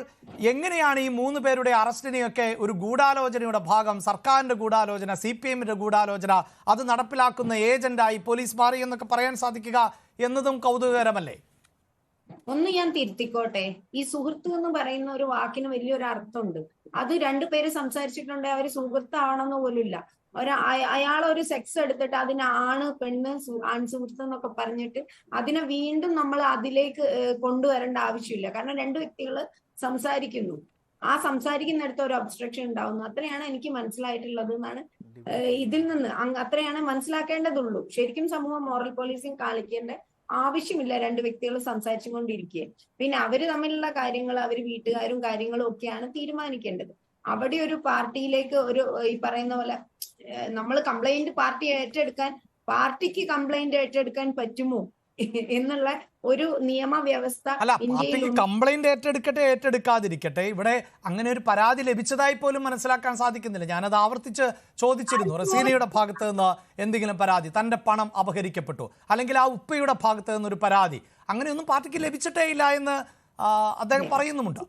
എങ്ങനെയാണ് ഈ 3 പേരുടെ അറസ്റ്റിനെയൊക്കെ ഒരു ഗൂഢാലോചനയുടെ ഭാഗം, സർക്കാരിന്റെ ഗൂഢാലോചന, CPIMന്റെ ഗൂഢാലോചന, അത് നടപ്പിലാക്കുന്ന ഏജന്റായി പോലീസ് മാറി എന്നൊക്കെ പറയാൻ സാധിക്കുക എന്നതും കൗതുകകരമല്ലേ? ഒന്ന് ഞാൻ തിരുത്തിക്കോട്ടെ, ഈ സുഹൃത്ത് എന്ന് പറയുന്ന ഒരു വാക്കിന് വലിയൊരു അർത്ഥമുണ്ട്. അത് 2 പേര് സംസാരിച്ചിട്ടുണ്ടെങ്കിൽ അവര് സുഹൃത്താവണമെന്ന് പോലും ഇല്ല. അയാളൊരു സെക്സ് എടുത്തിട്ട് അതിനെ ആണ് പെണ്ണ് ആൺ സുഹൃത്ത് എന്നൊക്കെ പറഞ്ഞിട്ട് അതിനെ വീണ്ടും നമ്മൾ അതിലേക്ക് കൊണ്ടുവരേണ്ട ആവശ്യമില്ല. കാരണം 2 വ്യക്തികൾ സംസാരിക്കുന്നു, ആ സംസാരിക്കുന്നിടത്ത് ഒരു ഒബ്സ്ട്രക്ഷൻ ഉണ്ടാവുന്നു. അത്രയാണ് എനിക്ക് മനസ്സിലായിട്ടുള്ളത് എന്നാണ് ഇതിൽ നിന്ന് അത്രയാണ് മനസ്സിലാക്കേണ്ടതുള്ളൂ. ശരിക്കും സമൂഹം മോറൽ പോലീസിങ് കാണിക്കേണ്ട ആവശ്യമില്ല. 2 വ്യക്തികൾ സംസാരിച്ചുകൊണ്ടിരിക്കുക, പിന്നെ അവര് തമ്മിലുള്ള കാര്യങ്ങൾ അവര് വീട്ടുകാരും കാര്യങ്ങളും ഒക്കെയാണ് തീരുമാനിക്കേണ്ടത്. അവിടെ ഒരു പാർട്ടിയിലേക്ക് ഒരു ഈ പറയുന്ന പോലെ നമ്മൾ കംപ്ലൈന്റ് പാർട്ടിക്ക് കംപ്ലൈന്റ് ഏറ്റെടുക്കാൻ പറ്റുമോ എന്നുള്ള ഒരു നിയമവ്യവസ്ഥ അല്ല, ഇന്ത്യയിൽ പാർട്ടിക്ക് കംപ്ലൈന്റ് ഏറ്റെടുക്കാതിരിക്കട്ടെ, ഇവിടെ അങ്ങനെ ഒരു പരാതി ലഭിച്ചതായി പോലും മനസ്സിലാക്കാൻ സാധിക്കുന്നില്ല. ഞാനത് ആവർത്തിച്ച് ചോദിച്ചിരുന്നു. റസീനയുടെ ഭാഗത്ത് നിന്ന് എന്തെങ്കിലും പരാതി, തന്റെ പണം അപഹരിക്കപ്പെട്ടു, അല്ലെങ്കിൽ ആ ഉപ്പയുടെ ഭാഗത്ത് നിന്നൊരു പരാതി, അങ്ങനെയൊന്നും പാർട്ടിക്ക് ലഭിച്ചിട്ടേ ഇല്ല എന്ന് അദ്ദേഹം പറയുന്നുമുണ്ട്.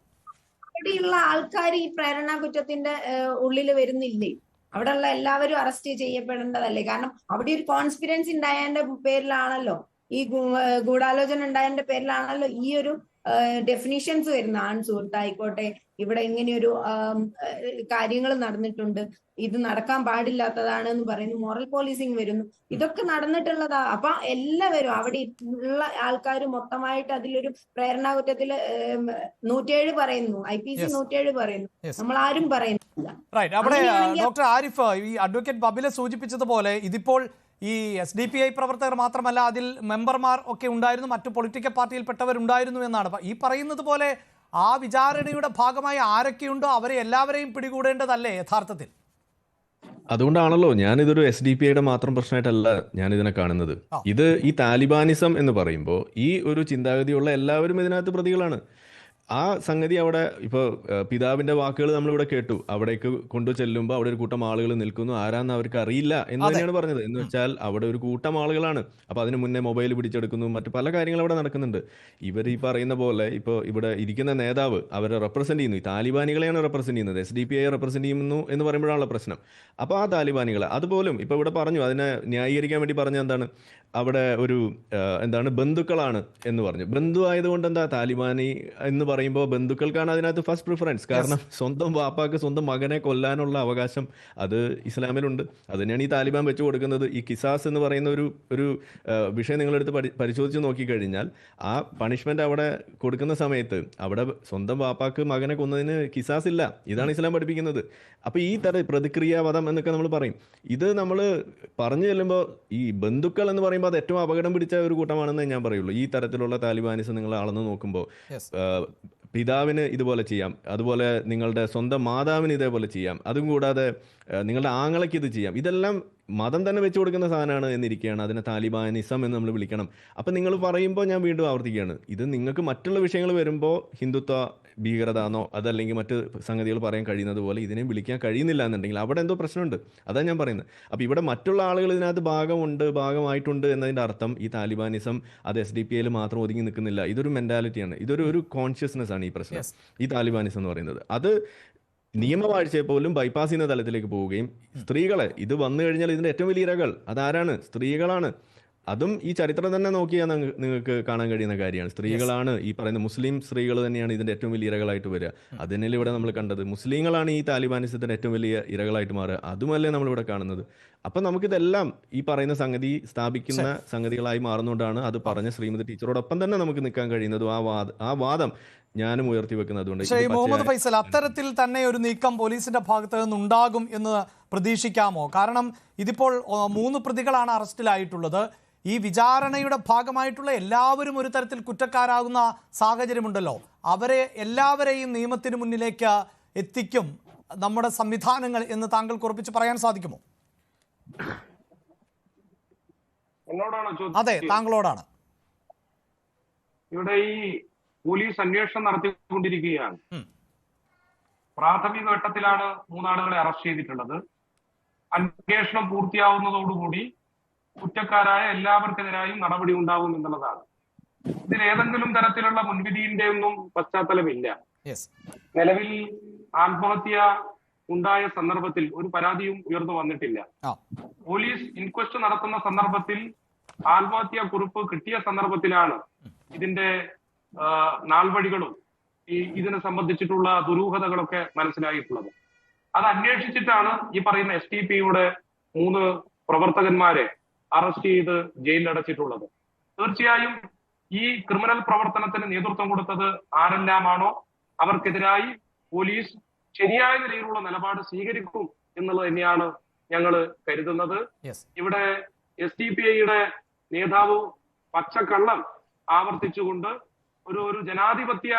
അവിടെയുള്ള ആൾക്കാർ ഈ പ്രേരണ കുറ്റത്തിന്റെ ഉള്ളിൽ വരുന്നില്ലേ? അവിടെയുള്ള എല്ലാവരും അറസ്റ്റ് ചെയ്യപ്പെടേണ്ടതല്ലേ? കാരണം അവിടെ ഒരു കോൺസ്പിറൻസി ഉണ്ടായതിന്റെ പേരിലാണല്ലോ, ഈ ഗൂഢാലോചന ഉണ്ടായതിന്റെ പേരിലാണല്ലോ ഈ ഒരു ഡെഫിനിഷൻസ് വരുന്ന. ആൺ സുഹൃത്തായിക്കോട്ടെ, ഇവിടെ ഇങ്ങനെയൊരു കാര്യങ്ങൾ നടന്നിട്ടുണ്ട്, ഇത് നടക്കാൻ പാടില്ലാത്തതാണ് എന്ന് പറയുന്നു, മോറൽ പോലീസിങ് വരുന്നു, ഇതൊക്കെ നടന്നിട്ടുള്ളതാ. അപ്പൊ എല്ലാവരും അവിടെ ഉള്ള ആൾക്കാർ മൊത്തമായിട്ട് അതിലൊരു പ്രേരണാ കുറ്റത്തില് 107 പറയുന്നു, IPC 107 പറയുന്നു, നമ്മൾ ആരും പറയുന്നില്ല. അവിടെ ഡോക്ടർ ആരിഫ്, ഈ അഡ്വക്കേറ്റ് ബബിലെ സൂചിപ്പിച്ചതുപോലെ ഇതിപ്പോൾ ഈ SDPI പ്രവർത്തകർ മാത്രമല്ല, അതിൽ മെമ്പർമാർ ഒക്കെ ഉണ്ടായിരുന്നു, മറ്റു പൊളിറ്റിക്കൽ പാർട്ടിയിൽപ്പെട്ടവരുണ്ടായിരുന്നു എന്നാണ് ഈ പറയുന്നത് പോലെ. ആ വിചാരണയുടെ ഭാഗമായി ആരൊക്കെയുണ്ടോ അവരെ എല്ലാവരെയും പിടികൂടേണ്ടതല്ലേ യഥാർത്ഥത്തിൽ? അതുകൊണ്ടാണല്ലോ ഞാനിതൊരു SDPIയുടെ മാത്രം പ്രശ്നമായിട്ടല്ല ഞാനിതിനെ കാണുന്നത്. ഇത് ഈ താലിബാനിസം എന്ന് പറയുമ്പോൾ ഈ ഒരു ചിന്താഗതിയുള്ള എല്ലാവരും ഇതിനകത്ത് പ്രതികളാണ്. ആ സംഗതി അവിടെ ഇപ്പോൾ പിതാവിൻ്റെ വാക്കുകൾ നമ്മളിവിടെ കേട്ടു. അവിടേക്ക് കൊണ്ടു ചെല്ലുമ്പോൾ അവിടെ ഒരു കൂട്ടം ആളുകൾ നിൽക്കുന്നു, ആരാന്ന് അവർക്ക് അറിയില്ല എന്ന് തന്നെയാണ് പറഞ്ഞത്. എന്ന് വെച്ചാൽ അവിടെ ഒരു കൂട്ടം ആളുകളാണ്. അപ്പോൾ അതിന് മുന്നേ മൊബൈൽ പിടിച്ചെടുക്കുന്നു, മറ്റു പല കാര്യങ്ങളും അവിടെ നടക്കുന്നുണ്ട്. ഇവർ ഈ പറയുന്ന പോലെ ഇപ്പോൾ ഇവിടെ ഇരിക്കുന്ന നേതാവ് അവരെ റെപ്രസെൻറ്റ് ചെയ്യുന്നു, ഈ താലിബാനികളെയാണ് റെപ്രസെൻറ്റ് ചെയ്യുന്നത്, SDPI റെപ്രസെൻറ്റ് ചെയ്യുന്നു എന്ന് പറയുമ്പോഴാണല്ലോ പ്രശ്നം. അപ്പോൾ ആ താലിബാനികൾ അതുപോലും ഇപ്പോൾ ഇവിടെ പറഞ്ഞു, അതിനെ ന്യായീകരിക്കാൻ വേണ്ടി പറഞ്ഞ എന്താണ്, അവിടെ ഒരു ബന്ധുക്കളാണ് എന്ന് പറഞ്ഞു. ബന്ധു ആയതുകൊണ്ട് എന്താ, താലിബാനി എന്ന് പറയുമ്പോൾ ബന്ധുക്കൾക്കാണ് അതിനകത്ത് ഫസ്റ്റ് പ്രിഫറൻസ്. കാരണം സ്വന്തം വാപ്പാക്ക് സ്വന്തം മകനെ കൊല്ലാനുള്ള അവകാശം അത് ഇസ്ലാമിലുണ്ട്. അത് തന്നെയാണ് ഈ താലിബാൻ വെച്ച് കൊടുക്കുന്നത്. ഈ കിസാസ് എന്ന് പറയുന്ന ഒരു വിഷയം നിങ്ങളെടുത്ത് പരിശോധിച്ച് നോക്കിക്കഴിഞ്ഞാൽ ആ പണിഷ്മെന്റ് അവിടെ കൊടുക്കുന്ന സമയത്ത് അവിടെ സ്വന്തം വാപ്പാക്ക് മകനെ കൊന്നതിന് കിസാസ് ഇല്ല. ഇതാണ് ഇസ്ലാം പഠിപ്പിക്കുന്നത്. അപ്പോൾ ഈ പ്രതിക്രിയാവധം എന്നൊക്കെ നമ്മൾ പറയും. ഇത് നമ്മൾ പറഞ്ഞു ചെല്ലുമ്പോൾ ഈ ബന്ധുക്കൾ എന്ന് പറയുമ്പോൾ അത് ഏറ്റവും അപകടം പിടിച്ച ഒരു കൂട്ടമാണെന്ന് ഞാൻ പറയുള്ളൂ. ഈ തരത്തിലുള്ള താലിബാനിസം നിങ്ങൾ അളന്ന് നോക്കുമ്പോൾ പിതാവിന് ഇതുപോലെ ചെയ്യാം, അതുപോലെ നിങ്ങളുടെ സ്വന്തം മാതാവിന് ഇതേപോലെ ചെയ്യാം, അതും കൂടാതെ നിങ്ങളുടെ ആങ്ങളയ്ക്ക് ഇത് ചെയ്യാം. ഇതെല്ലാം മതം തന്നെ വെച്ച് കൊടുക്കുന്ന സാധനമാണ് എന്നിരിക്കുകയാണ്. അതിനെ താലിബാനിസം എന്ന് നമ്മൾ വിളിക്കണം. അപ്പം നിങ്ങൾ പറയുമ്പോൾ ഞാൻ വീണ്ടും ആവർത്തിക്കുകയാണ്, ഇത് നിങ്ങൾക്ക് മറ്റുള്ള വിഷയങ്ങൾ വരുമ്പോൾ ഹിന്ദുത്വ ഭീകരത എന്നോ അതല്ലെങ്കിൽ മറ്റ് സംഗതികൾ പറയാൻ കഴിയുന്നത് പോലെ ഇതിനെയും വിളിക്കാൻ കഴിയുന്നില്ല എന്നുണ്ടെങ്കിൽ അവിടെ എന്തോ പ്രശ്നമുണ്ട്. അതാണ് ഞാൻ പറയുന്നത്. അപ്പോൾ ഇവിടെ മറ്റുള്ള ആളുകൾ ഇതിനകത്ത് ഭാഗമായിട്ടുണ്ട് എന്നതിൻ്റെ അർത്ഥം ഈ താലിബാനിസം അത് SDPIയിൽ മാത്രം ഒതുങ്ങി നിൽക്കുന്നില്ല. ഇതൊരു മെന്റാലിറ്റിയാണ്, ഇതൊരു കോൺഷ്യസ്നെസ് ആണ് ഈ പ്രശ്നം. ഈ താലിബാനിസം എന്ന് പറയുന്നത് അത് നിയമവാഴ്ചയെ പോലും ബൈപ്പാസ് ചെയ്യുന്ന തലത്തിലേക്ക് പോവുകയും സ്ത്രീകളെ ഇത് വന്നു കഴിഞ്ഞാൽ ഇതിൻ്റെ ഏറ്റവും വലിയ ഇരകൾ അതാരാണ്? സ്ത്രീകളാണ്. അതും ഈ ചരിത്രം തന്നെ നോക്കിയാൽ നിങ്ങൾക്ക് കാണാൻ കഴിയുന്ന കാര്യമാണ്. സ്ത്രീകളാണ്, ഈ പറയുന്ന മുസ്ലിം സ്ത്രീകൾ തന്നെയാണ് ഇതിൻ്റെ ഏറ്റവും വലിയ ഇരകളായിട്ട് വരിക. അത് തന്നെയല്ലേ ഇവിടെ നമ്മൾ കണ്ടത്. മുസ്ലിങ്ങളാണ് ഈ താലിബാനിസത്തിൻ്റെ ഏറ്റവും വലിയ ഇരകളായിട്ട് മാറുക. അതുമല്ലേ നമ്മളിവിടെ കാണുന്നത്. അപ്പം നമുക്കിതെല്ലാം ഈ പറയുന്ന സംഗതി സ്ഥാപിക്കുന്ന സംഗതികളായി മാറുന്നതുകൊണ്ടാണ് അത് പറഞ്ഞ ശ്രീമതി ടീച്ചറോടൊപ്പം തന്നെ നമുക്ക് നിൽക്കാൻ കഴിയുന്നതും ആ വാദം ഞാനും ഉയർത്തി വെക്കുന്നതുകൊണ്ട്. മുഹമ്മദ് ഫൈസൽ, അത്തരത്തിൽ തന്നെ ഒരു നീക്കം പോലീസിന്റെ ഭാഗത്ത് നിന്നുണ്ടാകും എന്ന് പ്രതീക്ഷിക്കാമോ? കാരണം ഇതിപ്പോൾ 3 പ്രതികളാണ് അറസ്റ്റിലായിട്ടുള്ളത്. ഈ വിചാരണയുടെ ഭാഗമായിട്ടുള്ള എല്ലാവരും ഒരു തരത്തിൽ കുറ്റക്കാരാകുന്ന സാഹചര്യമുണ്ടല്ലോ. അവരെ എല്ലാവരെയും നിയമത്തിന് മുന്നിലേക്ക് എത്തിക്കും നമ്മുടെ സംവിധാനങ്ങൾ എന്ന് താങ്കൾക്ക് ഉറപ്പിച്ച് പറയാൻ സാധിക്കുമോ? അതെ, താങ്കളോടാണ്. ഇവിടെ ഈ പോലീസ് അന്വേഷണം നടത്തിക്കൊണ്ടിരിക്കുകയാണ്. പ്രാഥമിക ഘട്ടത്തിലാണ് 3 ആളുകളെ അറസ്റ്റ് ചെയ്തിട്ടുള്ളത്. അന്വേഷണം പൂർത്തിയാവുന്നതോടുകൂടി കുറ്റക്കാരായ എല്ലാവർക്കെതിരായും നടപടി ഉണ്ടാകും എന്നുള്ളതാണ്. ഇതിൽ ഏതെങ്കിലും തരത്തിലുള്ള മുൻവിധിയുടെ ഒന്നും പശ്ചാത്തലമില്ല. നിലവിൽ ആത്മഹത്യ ഉണ്ടായ സന്ദർഭത്തിൽ ഒരു പരാതിയും ഉയർന്നു വന്നിട്ടില്ല. പോലീസ് ഇൻക്വസ്റ്റ് നടത്തുന്ന സന്ദർഭത്തിൽ ആത്മഹത്യാ കുറിപ്പ് കിട്ടിയ സന്ദർഭത്തിലാണ് ഇതിന്റെ നാൾവഴികളും ഇതിനെ സംബന്ധിച്ചിട്ടുള്ള ദുരൂഹതകളൊക്കെ മനസ്സിലായിട്ടുള്ളത്. അത് അന്വേഷിച്ചിട്ടാണ് ഈ പറയുന്ന SDPIയുടെ 3 പ്രവർത്തകന്മാരെ അറസ്റ്റ് ചെയ്ത് ജയിലിലടച്ചിട്ടുള്ളത്. തീർച്ചയായും ഈ ക്രിമിനൽ പ്രവർത്തനത്തിന് നേതൃത്വം കൊടുത്തത് ആരെല്ലാമാണോ അവർക്കെതിരായി പോലീസ് ശരിയായ നിലയിലുള്ള നിലപാട് സ്വീകരിക്കും എന്നുള്ളത് തന്നെയാണ് ഞങ്ങൾ കരുതുന്നത്. ഇവിടെ SDPIയുടെ നേതാവ് പച്ചക്കള്ളം ആവർത്തിച്ചുകൊണ്ട് ഒരു ജനാധിപത്യ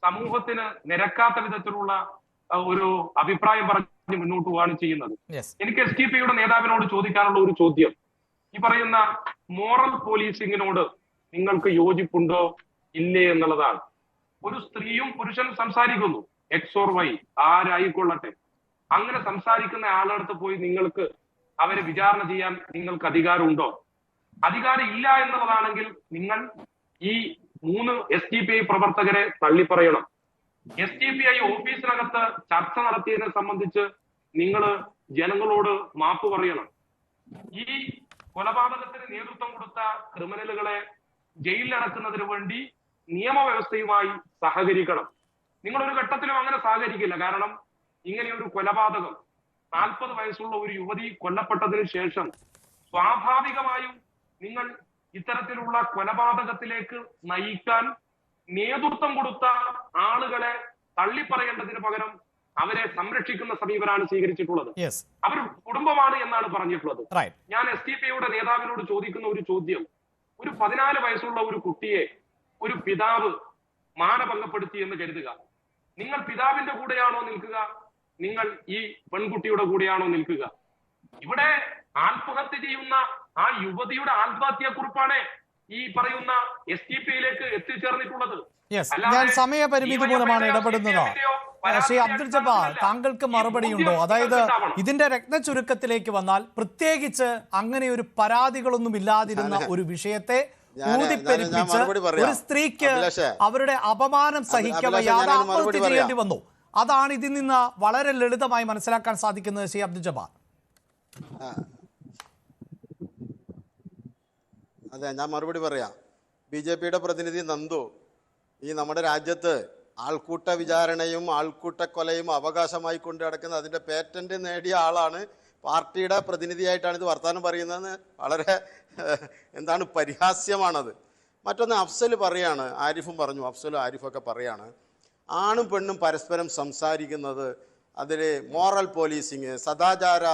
സമൂഹത്തിന് നിരക്കാത്ത വിധത്തിലുള്ള ഒരു അഭിപ്രായം പറഞ്ഞ് മുന്നോട്ട് പോവുകയാണ് ചെയ്യുന്നത്. യെസ്. എനിക്ക് SDPIയുടെ നേതാവിനോട് ചോദിക്കാനുള്ള ഒരു ചോദ്യം, ഈ പറയുന്ന മോറൽ പോലീസിങ്ങിനോട് നിങ്ങൾക്ക് യോജിപ്പുണ്ടോ ഇല്ലേ എന്നുള്ളതാണ്. ഒരു സ്ത്രീയും പുരുഷനും സംസാരിക്കുന്നു, X or Y ആരായിക്കൊള്ളട്ടെ, അങ്ങനെ സംസാരിക്കുന്ന ആളടുത്ത് പോയി നിങ്ങൾക്ക് അവരെ വിചാരണ ചെയ്യാൻ നിങ്ങൾക്ക് അധികാരമുണ്ടോ? അധികാരം ഇല്ല എന്നുള്ളതാണെങ്കിൽ നിങ്ങൾ ഈ 3 SDPI പ്രവർത്തകരെ തള്ളിപ്പറയണം. SDPI ഓഫീസിനകത്ത് ചർച്ച നടത്തിയതിനെ സംബന്ധിച്ച് നിങ്ങൾ ജനങ്ങളോട് മാപ്പ് പറയണം. ഈ കൊലപാതകത്തിന് നേതൃത്വം കൊടുത്ത ക്രിമിനലുകളെ ജയിലിലടക്കുന്നതിന് വേണ്ടി നിയമവ്യവസ്ഥയുമായി സഹകരിക്കണം. നിങ്ങൾ ഒരു ഘട്ടത്തിലും അങ്ങനെ സഹകരിക്കില്ല. കാരണം ഇങ്ങനെയൊരു കൊലപാതകം, 40 വയസ്സുള്ള ഒരു യുവതി കൊല്ലപ്പെട്ടതിന് ശേഷം സ്വാഭാവികമായും നിങ്ങൾ ഇത്തരത്തിലുള്ള കൊലപാതകത്തിലേക്ക് നയിക്കാൻ നേതൃത്വം കൊടുത്ത ആളുകളെ തള്ളിപ്പറയേണ്ടതിന് പകരം അവരെ സംരക്ഷിക്കുന്ന സമീപനാണ് സ്വീകരിച്ചിട്ടുള്ളത്. യെസ്. അവർ കുടുംബമാണ് എന്നാണ് പറഞ്ഞിട്ടുള്ളത്. റൈറ്റ്. ഞാൻ SDPIയുടെ നേതാവിനോട് ചോദിക്കുന്ന ഒരു ചോദ്യം, ഒരു 14 വയസ്സുള്ള ഒരു കുട്ടിയെ ഒരു പിതാവ് മാനഭംഗപ്പെടുത്തി എന്ന് കരുതുക. നിങ്ങൾ പിതാവിന്റെ കൂടെയാണോ നിൽക്കുക? നിങ്ങൾ ഈ പെൺകുട്ടിയുടെ കൂടെയാണോ നിൽക്കുക? ഇവിടെ ആത്മഹത്യ ചെയ്യുന്ന ആ യുവതിയുടെ ആത്മഹത്യാക്കുറിപ്പാണ് ഈ പറയുന്ന SDPIയിലേക്ക് എത്തിച്ചേർന്നിട്ടുള്ളത്. യെസ്. ഞാൻ സമയപരിമിതി മൂലമാണ് ഇടപെടുന്നത്. ശ്രീ അബ്ദുൽ ജബ്ബാർ, താങ്കൾക്ക് മറുപടിയുണ്ടോ? അതായത് ഇതിന്റെ രത്നചുരുക്കത്തിലേക്ക് വന്നാൽ, പ്രത്യേകിച്ച് അങ്ങനെ ഒരു പരാതികളൊന്നും ഇല്ലാതിരുന്ന ഒരു വിഷയത്തെ ഊതിപ്പെരുപ്പിച്ച് ഒരു സ്ത്രീക്ക് അവരുടെ അപമാനം സഹിക്കവയ്യാതെ ആത്മഹത്യ ചെയ്യേണ്ടി വന്നു. അതാണ് ഇതിൽ നിന്ന് വളരെ ലളിതമായി മനസ്സിലാക്കാൻ സാധിക്കുന്നത്. ശ്രീ അബ്ദുൽ ജബ്ബാർ. അതെ, ഞാൻ മറുപടി പറയാം. BJPയുടെ പ്രതിനിധി നന്ദു ഈ നമ്മുടെ രാജ്യത്ത് ആൾക്കൂട്ട വിചാരണയും ആൾക്കൂട്ട കൊലയും അവകാശമായി കൊണ്ട് നടക്കുന്ന അതിൻ്റെ പേറ്റന്റ് നേടിയ ആളാണ്. പാർട്ടിയുടെ പ്രതിനിധിയായിട്ടാണ് ഇത് വർത്തമാനം പറയുന്നതെന്ന് വളരെ എന്താണ് പരിഹാസ്യമാണത്. മറ്റൊന്ന് അഫ്സൽ പറയാണ്, ആരിഫും പറഞ്ഞു, അഫ്സലും ആരിഫൊക്കെ പറയാണ്, ആണും പെണ്ണും പരസ്പരം സംസാരിക്കുന്നത് അതിൽ മോറൽ പോലീസിങ്, സദാചാര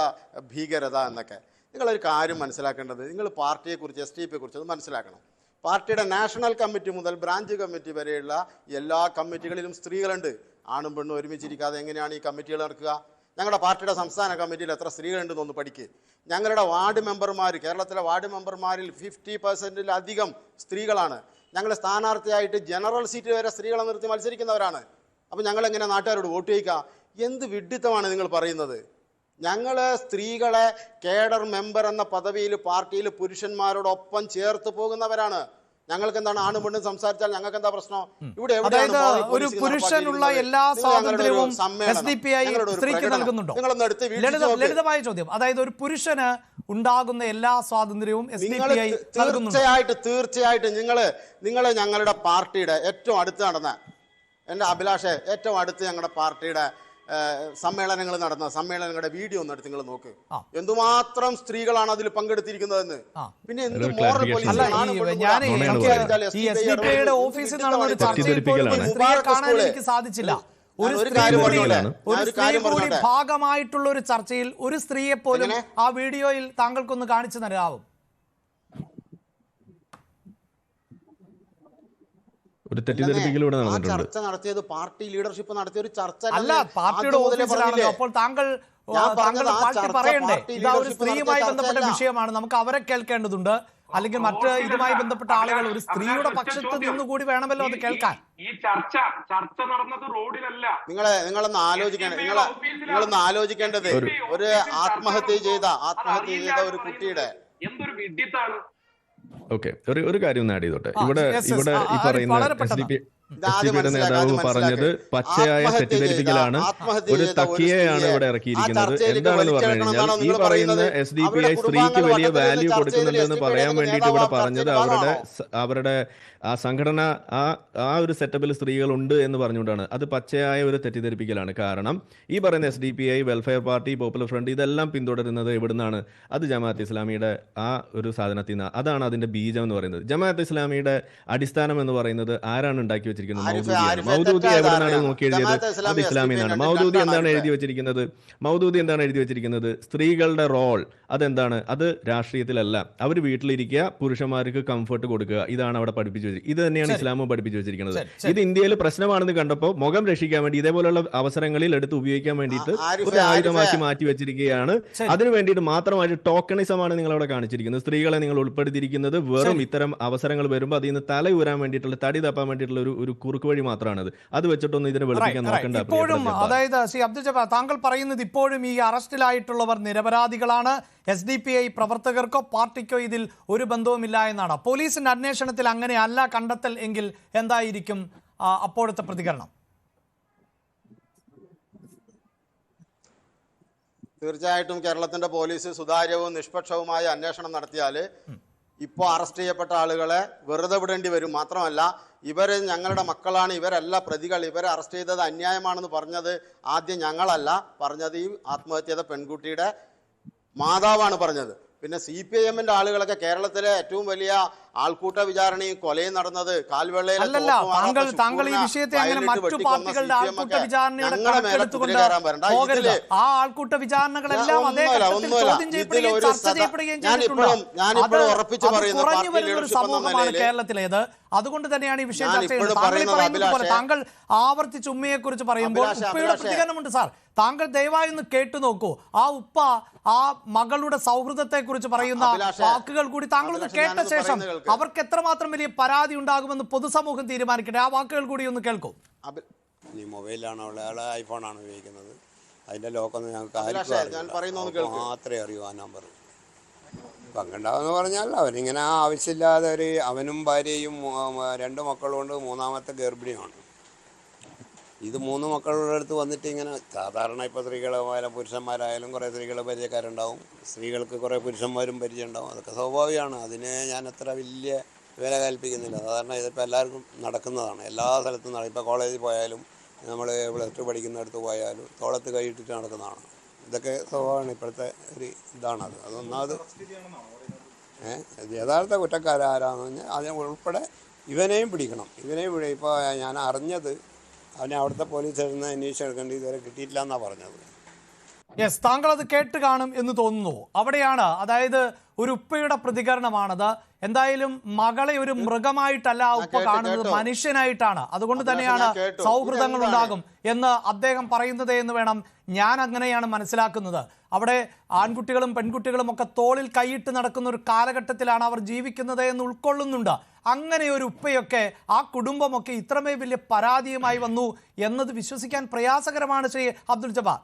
ഭീകരത എന്നൊക്കെ. നിങ്ങളൊരു കാര്യം മനസ്സിലാക്കേണ്ടത്, നിങ്ങൾ പാർട്ടിയെക്കുറിച്ച് SDPയെക്കുറിച്ച് അത് മനസ്സിലാക്കണം. പാർട്ടിയുടെ നാഷണൽ കമ്മിറ്റി മുതൽ ബ്രാഞ്ച് കമ്മിറ്റി വരെയുള്ള എല്ലാ കമ്മിറ്റികളിലും സ്ത്രീകളുണ്ട്. ആണും പെണ്ണും ഒരുമിച്ചിരിക്കാതെ എങ്ങനെയാണ് ഈ കമ്മിറ്റികൾ നടക്കുക? ഞങ്ങളുടെ പാർട്ടിയുടെ സംസ്ഥാന കമ്മിറ്റിയിൽ എത്ര സ്ത്രീകളുണ്ടെന്നൊന്ന് പഠിക്കുക. ഞങ്ങളുടെ വാർഡ് മെമ്പർമാർ, കേരളത്തിലെ വാർഡ് മെമ്പർമാരിൽ 50%-ലധികം സ്ത്രീകളാണ്. ഞങ്ങൾ സ്ഥാനാർത്ഥിയായിട്ട് ജനറൽ സീറ്റ് വരെ സ്ത്രീകളെ നിർത്തി മത്സരിക്കുന്നവരാണ്. അപ്പം ഞങ്ങളെങ്ങനെ നാട്ടുകാരോട് വോട്ട് ചെയ്യിക്കുക? എന്ത് വിഡ്ഢിത്തമാണ് നിങ്ങൾ പറയുന്നത്? ഞങ്ങൾ സ്ത്രീകളെ കേഡർ മെമ്പർ എന്ന പദവിയിൽ പാർട്ടിയിൽ പുരുഷന്മാരോടൊപ്പം ചേർത്ത് പോകുന്നവരാണ്. ഞങ്ങൾക്ക് എന്താണ് ആണും പെണ്ണും സംസാരിച്ചാൽ ഞങ്ങൾക്ക് എന്താ പ്രശ്നം? ഇവിടെ ഒരു പുരുഷനുള്ള എല്ലാ സ്വാതന്ത്ര്യവും SDPI സ്ത്രീക്ക് നൽകുന്നുണ്ടോ? ലളിതമായ ചോദ്യം. അതായത് ഒരു പുരുഷന് ഉണ്ടാകുന്ന എല്ലാ സ്വാതന്ത്ര്യവും SDPI നൽകുന്നുണ്ടോ? തീർച്ചയായിട്ടും. നിങ്ങൾ ഞങ്ങളുടെ പാർട്ടിയുടെ ഏറ്റവും അടുത്ത് നടന്ന, എൻ്റെ അഭിലാഷ്, ഏറ്റവും അടുത്ത് ഞങ്ങളുടെ പാർട്ടിയുടെ സമ്മേളനങ്ങൾ നടന്ന സമ്മേളനങ്ങളുടെ വീഡിയോ ഒന്ന് എടുത്ത് നിങ്ങൾ നോക്ക്. എന്തുമാത്രം സ്ത്രീകളാണ് അതിൽ പങ്കെടുത്തിരിക്കുന്നതെന്ന്. പിന്നെ എന്ത് മോറൽ പോലീസ്? ഓഫീസിൽ നടന്ന ഒരു ചർച്ചയിൽ കാണാൻ എനിക്ക് സാധിച്ചില്ല. ഒരു സ്ത്രീ കൂടി ഭാഗമായിട്ടുള്ള ഒരു ചർച്ചയിൽ ഒരു സ്ത്രീയെ പോലും ആ വീഡിയോയിൽ താങ്കൾക്കൊന്ന് കാണിച്ചു തരാവും? ഒരു തെറ്റിദ്ധരിപ്പിക്കലൂടെ നടന്നിട്ടുണ്ട്. ചർച്ച നടത്തിയത് പാർട്ടി ലീഡർഷിപ്പ് നടത്തിയ ഒരു ചർച്ച അല്ല, പാർട്ടിയുടെ ഓഫീസിലാണല്ലോ. അപ്പോൾ താങ്കളുടെ പാർട്ടി പറയണ്ടേ ഇതാ ഒരു സ്ത്രീയുമായി ബന്ധപ്പെട്ട വിഷയമാണ്, നമുക്ക് അവരെ കേൾക്കേണ്ടതുണ്ട്, അല്ലെങ്കിൽ മറ്റ് ഇതുമായി ബന്ധപ്പെട്ട ആളുകൾ ഒരു സ്ത്രീയുടെ പക്ഷത്ത് നിന്നുകൂടി വേണമല്ലോ അത് കേൾക്കാൻ. ഈ ചർച്ച നടന്നത് റോഡിലല്ല. നിങ്ങളൊന്ന് ആലോചിക്കേണ്ടത് ഒരു ആത്മഹത്യ ചെയ്ത ഒരു കുട്ടിയുടെ എന്തൊരു വിഡ്ഢിത്താണ്. ഓക്കെ, ഒരു കാര്യം ഒന്ന് ആഡ് ചെയ്തോട്ടെ. ഇവിടെ ഈ പറയുന്ന SDPയുടെ നേതാവ് പറഞ്ഞത് പച്ചയായ തെറ്റിദ്ധരിപ്പിക്കലാണ്. ഒരു തക്കിയയാണ് ഇവിടെ ഇറക്കിയിരിക്കുന്നത്. എന്താണെന്ന് പറഞ്ഞു കഴിഞ്ഞാൽ, ഈ പറയുന്ന SDPI സ്ത്രീക്ക് വലിയ വാല്യൂ കൊടുക്കുന്നുണ്ടെന്ന് പറയാൻ വേണ്ടിയിട്ട് ഇവിടെ പറഞ്ഞത് അവരുടെ ആ സംഘടന ആ ഒരു സെറ്റപ്പിൽ സ്ത്രീകളുണ്ട് എന്ന് പറഞ്ഞുകൊണ്ടാണ്. അത് പച്ചയായ ഒരു തെറ്റിദ്ധരിപ്പിക്കലാണ്. കാരണം ഈ പറയുന്ന SDPI, welfare party, popular front ഇതെല്ലാം പിന്തുടരുന്നത് എവിടുന്നാണ്? അത് ജമാഅത്ത് ഇസ്ലാമിയുടെ ആ ഒരു സാധനത്തിൽ നിന്ന്. അതാണ് അതിന്റെ ബീജം എന്ന് പറയുന്നത്. ജമാഅത്ത് ഇസ്ലാമിയുടെ അടിസ്ഥാനം എന്ന് പറയുന്നത് ആരാണ് ഉണ്ടാക്കി വെച്ചിരിക്കുന്നത്? വെച്ചിരിക്കുന്നത് ആരിഫ്, മൗദൂദിയാണ്. ആരിഫ് മൗദൂദി തെറ്റായ എവിടെയാണ് ധാരണയാണ്. നോക്കി എഴുതിയത്? ജമാഅത്തെ ഇസ്ലാമി അത് ഇസ്ലാമി എന്നാണ്. SDPI മൗദൂദി എന്താണ് രണ്ടാണ് എഴുതി വെച്ചിരിക്കുന്നത്? മൗദൂദി എന്താണ് എഴുതി വെച്ചിരിക്കുന്നത്? സ്ത്രീകളുടെ റോൾ അതെന്താണ്? അത് രാഷ്ട്രീയത്തിലല്ല, അവർ വീട്ടിലിരിക്കുക, പുരുഷന്മാർക്ക് കംഫർട്ട് കൊടുക്കുക, ഇതാണ് അവിടെ പഠിപ്പിച്ചു വെച്ചിരിക്കുന്നത്. ഇത് തന്നെയാണ് ഇസ്ലാമും പഠിപ്പിച്ചു വെച്ചിരിക്കുന്നത്. ഇത് ഇന്ത്യയിൽ പ്രശ്നമാണെന്ന് കണ്ടപ്പോൾ മുഖം രക്ഷിക്കാൻ വേണ്ടി ഇതേപോലുള്ള അവസരങ്ങളിൽ എടുത്ത് ഉപയോഗിക്കാൻ വേണ്ടിയിട്ട് ഒരു ആയുധമാക്കി മാറ്റി വെച്ചിരിക്കുകയാണ്. അതിനു വേണ്ടിയിട്ട് മാത്രമായിട്ട് ടോക്കണിസമാണ് നിങ്ങൾ അവിടെ കാണിച്ചിരിക്കുന്നത്. സ്ത്രീകളെ നിങ്ങൾ ഉൾപ്പെടുത്തിയിരിക്കുന്നത് വെറും ഇത്തരം അവസരങ്ങൾ വരുമ്പോൾ അതിൽ നിന്ന് തല ഊരാൻ വേണ്ടിയിട്ടുള്ള, തടി തപ്പാൻ വേണ്ടിയിട്ടുള്ള ഒരു കുറുക്ക് വഴി മാത്രമാണത്. അത് വെച്ചിട്ടൊന്നും ഇതിനെ വെളുപ്പിക്കാൻ നോക്കണ്ട. ഇപ്പോഴും അതായത് ശ്രീ അബ്ദുൽ ജബ്ബാർ, താങ്കൾ പറയുന്നത് ഇപ്പോഴും ഈ അറസ്റ്റിലായിട്ടുള്ളവർ നിരപരാധികളാണ്, SDPI പ്രവർത്തകർക്കോ പാർട്ടിക്കോ ഇതിൽ ഒരു ബന്ധവുമില്ല എന്നാണ്. പോലീസിന്റെ അന്വേഷണത്തിൽ അങ്ങനെയല്ല കണ്ടെത്തൽ എങ്കിൽ എന്തായിരിക്കും അപ്പോഴത്തെ പ്രതികരണം? തീർച്ചയായിട്ടും കേരളത്തിന്റെ പോലീസ് സുതാര്യവും നിഷ്പക്ഷവുമായ അന്വേഷണം നടത്തിയാൽ ഇപ്പോൾ അറസ്റ്റ് ചെയ്യപ്പെട്ട ആളുകളെ വെറുതെ വിടേണ്ടി വരും. മാത്രമല്ല, ഇവർ ഞങ്ങളുടെ മക്കളാണ്, ഇവരല്ല പ്രതികൾ, ഇവരെ അറസ്റ്റ് ചെയ്തത് അന്യായമാണെന്ന് പറഞ്ഞത് ആദ്യം ഞങ്ങളല്ല പറഞ്ഞത്, ഈ ആത്മഹത്യ ചെയ്ത പെൺകുട്ടിയുടെ മാതാവാണ് പറഞ്ഞത്. പിന്നെ CPIMന്റെ ആളുകളൊക്കെ കേരളത്തിലെ ഏറ്റവും വലിയ ആൾക്കൂട്ട വിചാരണയും കൊലയും നടന്നത് കാൽവെള്ളയിലെ അല്ലല്ല, താങ്കൾ ഈ വിഷയത്തെ അങ്ങനെ മറ്റു പാർട്ടികളുടെ ആൾക്കൂട്ട വിചാരണയുടെ കണക്കെടുത്തുകൊണ്ട് പോകരുത്. ആ ആൾക്കൂട്ട വിചാരണകളെല്ലാം അതേ ഘട്ടത്തിൽ ചോദ്യം ചെയ്യപ്പെടുകയും ചർച്ച ചെയ്യപ്പെടുകയും ചെയ്തിട്ടുണ്ട്. കുറഞ്ഞു വരുന്ന ഒരു സമൂഹമാണ് കേരളത്തിലേത്. അതുകൊണ്ട് തന്നെയാണ് ഈ വിഷയം ചർച്ച ചെയ്യുന്നത്. താങ്കൾ പറയുന്നത് പോലെ താങ്കൾ ആവർത്തിച്ച് ഉമ്മയെ കുറിച്ച് പറയുമ്പോൾ ഉപ്പയുടെ പ്രതികരണമുണ്ട്. സാർ, താങ്കൾ ദയവായി ഒന്ന് കേട്ടു നോക്കൂ. ആ ഉപ്പ ആ മകളുടെ സൗഹൃദത്തെ കുറിച്ച് പറയുന്ന വാക്കുകൾ കൂടി താങ്കൾ ഒന്ന് കേട്ട ശേഷം അവർക്ക് എത്രമാത്രം വലിയ പരാതി ഉണ്ടാകുമെന്ന് പൊതുസമൂഹം തീരുമാനിക്കട്ടെ. ആ വാക്കുകൾ കൂടി ഒന്ന് കേൾക്കൂ. ഈ മൊബൈലാണ് ഉള്ള ഐഫോണാണ് ഉപയോഗിക്കുന്നത്. അതിന്റെ ലോക്കൊന്നും ഞങ്ങൾക്ക് മാത്രമേ അറിയൂ ആ നമ്പർ. പങ്കുണ്ടാവെന്ന് പറഞ്ഞാൽ അവനിങ്ങനെ ആവശ്യമില്ലാതെ അവനും ഭാര്യയും 2 മക്കളുണ്ട്, 3ാമത്തെ ഗർഭിണിയാണ്. ഇത് 3 മക്കളുടെ അടുത്ത് വന്നിട്ട് ഇങ്ങനെ സാധാരണ ഇപ്പോൾ സ്ത്രീകളായാലും പുരുഷന്മാരായാലും കുറേ സ്ത്രീകളെ പരിചയക്കാരുണ്ടാവും, സ്ത്രീകൾക്ക് കുറേ പുരുഷന്മാരും പരിചയം ഉണ്ടാവും. അതൊക്കെ സ്വാഭാവികമാണ്. അതിനെ ഞാൻ അത്ര വലിയ വില കൽപ്പിക്കുന്നില്ല. സാധാരണ ഇതിപ്പോൾ എല്ലാവർക്കും നടക്കുന്നതാണ്, എല്ലാ സ്ഥലത്തും ഇപ്പോൾ കോളേജിൽ പോയാലും നമ്മൾ +2 പഠിക്കുന്നിടത്ത് പോയാലും തോളത്ത് കൈയിട്ടിട്ട് നടക്കുന്നതാണ്. ഇതൊക്കെ സ്വഭാവമാണ്, ഇപ്പോഴത്തെ ഒരു ഇതാണത്. അതൊന്നാമത് യഥാർത്ഥ കുറ്റക്കാരാരാന്ന് പറഞ്ഞാൽ അതിനെ ഉൾപ്പെടെ ഇവനെയും പിടിക്കണം. ഇപ്പോൾ ഞാൻ അറിഞ്ഞത് അവനെ അവിടുത്തെ പോലീസ് അന്വേഷിച്ച് എടുക്കേണ്ടി ഇതുവരെ കിട്ടിയിട്ടില്ല എന്നാണ് പറഞ്ഞത്. യെസ്, താങ്കൾ അത് കേട്ട് കാണും എന്ന് തോന്നുന്നു. അവിടെയാണ്, അതായത് ഒരു ഉപ്പയുടെ പ്രതികരണമാണത്. എന്തായാലും മകളെ ഒരു മൃഗമായിട്ടല്ല ഉപ്പ കാണുന്നത്, മനുഷ്യനായിട്ടാണ്. അതുകൊണ്ട് തന്നെയാണ് സൗഹൃദങ്ങൾ ഉണ്ടാകും എന്ന് അദ്ദേഹം പറയുന്നത് എന്ന് വേണം ഞാൻ അങ്ങനെയാണ് മനസ്സിലാക്കുന്നത്. അവിടെ ആൺകുട്ടികളും പെൺകുട്ടികളും ഒക്കെ തോളിൽ കൈയിട്ട് നടക്കുന്ന ഒരു കാലഘട്ടത്തിലാണ് അവർ ജീവിക്കുന്നത് എന്ന് ഉൾക്കൊള്ളുന്നുണ്ട്. അങ്ങനെ ഒരു ഉപ്പയൊക്കെ ആ കുടുംബമൊക്കെ ഇത്രമേ വലിയ പരാതിയുമായി വന്നു എന്നത് വിശ്വസിക്കാൻ പ്രയാസകരമാണ്. ശ്രീ അബ്ദുൽ ജബ്ബാർ,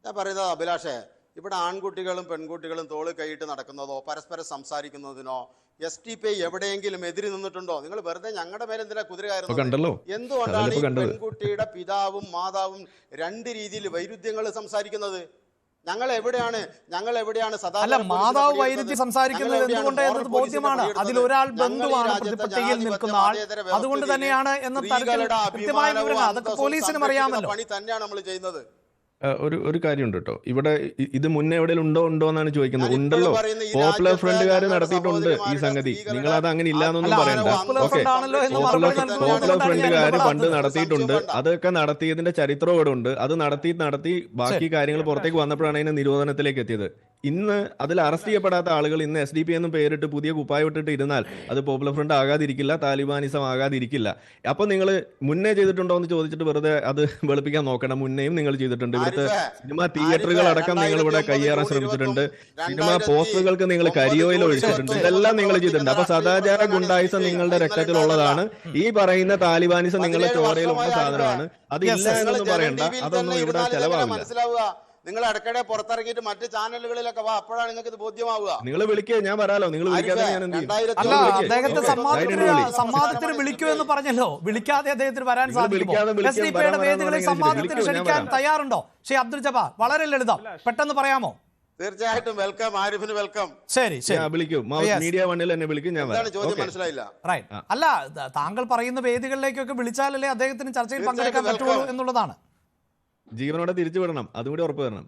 ഞാൻ പറയുന്നത് അഭിലാഷേ, ഇവിടെ ആൺകുട്ടികളും പെൺകുട്ടികളും തോള് കൈയിട്ട് നടക്കുന്നതോ പരസ്പരം സംസാരിക്കുന്നതിനോ SDPI എവിടെയെങ്കിലും എതിരി നിന്നിട്ടുണ്ടോ? നിങ്ങൾ വെറുതെ ഞങ്ങളുടെ മേലെ എന്തിനാ കുതിര കയറുന്നത്? എന്തുകൊണ്ടാണ് ഈ പെൺകുട്ടിയുടെ പിതാവും മാതാവും 2 രീതിയിൽ വൈരുദ്ധ്യങ്ങൾ സംസാരിക്കുന്നത്? ഞങ്ങൾ എവിടെയാണ് മാതാവ് വൈരുദ്ധ്യം സംസാരിക്കുന്നത് എന്തുകൊണ്ട് എന്നത് ബോധ്യമാണ്. അതിലൊരാൾ ബന്ധുവാണ് പ്രതിപട്ടികയിൽ നിൽക്കുന്ന ആൾ. അതുകൊണ്ട് തന്നെയാണ് എന്ന തരത്തിൽ കൃത്യമായ വിവരങ്ങൾ അതൊക്കെ പോലീസിനും അറിയാമല്ലോ. പണി തന്നെയാണ് നമ്മൾ ചെയ്യുന്നത്. ഒരു കാര്യമുണ്ട് കേട്ടോ, ഇവിടെ ഇത് മുന്നേ എവിടെയും ഉണ്ടോ എന്നാണ് ചോദിക്കുന്നത്. ഉണ്ടല്ലോ, പോപ്പുലർ ഫ്രണ്ടുകാർ നടത്തിയിട്ടുണ്ട് ഈ സംഗതി. നിങ്ങൾ അത് അങ്ങനെ ഇല്ലാന്നൊന്നും പറയണ്ട. ഓക്കെ, പോപ്പുലർ ഫ്രണ്ടുകാർ പണ്ട് നടത്തിയിട്ടുണ്ട്. അതൊക്കെ നടത്തിയതിന്റെ ചരിത്രം ഇവിടെ ഉണ്ട്. അത് നടത്തി ബാക്കി കാര്യങ്ങൾ പുറത്തേക്ക് വന്നപ്പോഴാണ് അതിന്റെ നിരോധനത്തിലേക്ക് എത്തിയത്. ഇന്ന് അതിൽ അറസ്റ്റ് ചെയ്യപ്പെടാത്ത ആളുകൾ ഇന്ന് SDPI എന്നും പേരിട്ട് പുതിയ കുപ്പായം ഇട്ടിട്ട് ഇരുന്നാൽ അത് പോപ്പുലർ ഫ്രണ്ട് ആകാതിരിക്കില്ല, താലിബാനിസം ആകാതിരിക്കില്ല. അപ്പൊ നിങ്ങൾ മുന്നേ ചെയ്തിട്ടുണ്ടോ എന്ന് ചോദിച്ചിട്ട് വെറുതെ അത് വെളുപ്പിക്കാൻ നോക്കണം. മുന്നേയും നിങ്ങൾ ചെയ്തിട്ടുണ്ട്. ഇവിടുത്തെ സിനിമ തിയേറ്ററുകൾ അടക്കം നിങ്ങൾ ഇവിടെ കയ്യേറാൻ ശ്രമിച്ചിട്ടുണ്ട്. സിനിമ പോസ്റ്ററുകൾക്ക് നിങ്ങൾ കരിയോയിൽ ഒഴിച്ചിട്ടുണ്ട്. ഇതെല്ലാം നിങ്ങൾ ചെയ്തിട്ടുണ്ട്. അപ്പൊ സദാചാര ഗുണ്ടായിസം നിങ്ങളുടെ രക്തത്തിലുള്ളതാണ്. ഈ പറയുന്ന താലിബാനിസം നിങ്ങളുടെ ചോരയിലുള്ള സാധനമാണ്. അതില്ല എന്നൊന്നും പറയണ്ട. അതൊന്നും ഇവിടെ ചെലവാകില്ല. നിങ്ങൾ ഇടയ്ക്കിടെ പുറത്തിറങ്ങിയിട്ട് മറ്റ് ചാനലുകളിലൊക്കെ വാ, അപ്പോഴാണ് നിങ്ങൾക്ക് ഇത് ബോധ്യമാവുക. നിങ്ങൾ വിളിക്കുക, ഞാൻ വരാലോ. നിങ്ങൾ വിളിക്കാതെ ഞാൻ എന്ത് ചെയ്യും? അല്ല, അദ്ദേഹത്തെ സംവാദത്തിന് വിളിക്കൂ എന്ന് പറഞ്ഞല്ലോ. വിളിക്കാതെ അദ്ദേഹത്തിന് വരാൻ സാധിക്കുമോ? SDPIയുടെ വേദികളിൽ സംവാദത്തിന് ക്ഷണിക്കാൻ തയ്യാറുണ്ടോ? ശ്രീ അബ്ദുൽ ജബ്ബാർ, വളരെ ലളിതം, പെട്ടെന്ന് പറയാമോ? തീർച്ചയായിട്ടും വെൽക്കം, ആരിഫിന് വെൽക്കം. ശരി, വിളിക്കും. മീഡിയ വണ്ണിൽ എന്നെ വിളിക്കും, ഞാൻ വരാം. ചോദ്യം മനസ്സിലായില്ല. റൈറ്റ്. അല്ല, താങ്കൾ പറയുന്ന വേദികളിലേക്കൊക്കെ വിളിച്ചാലല്ലേ അദ്ദേഹത്തിന് ചർച്ചയിൽ പങ്കെടുക്കാൻ പറ്റുള്ളൂ എന്നുള്ളതാണ്. ജീവനോടെ തിരിച്ചു വിടണം, അതും കൂടി ഉറപ്പ് തരണം.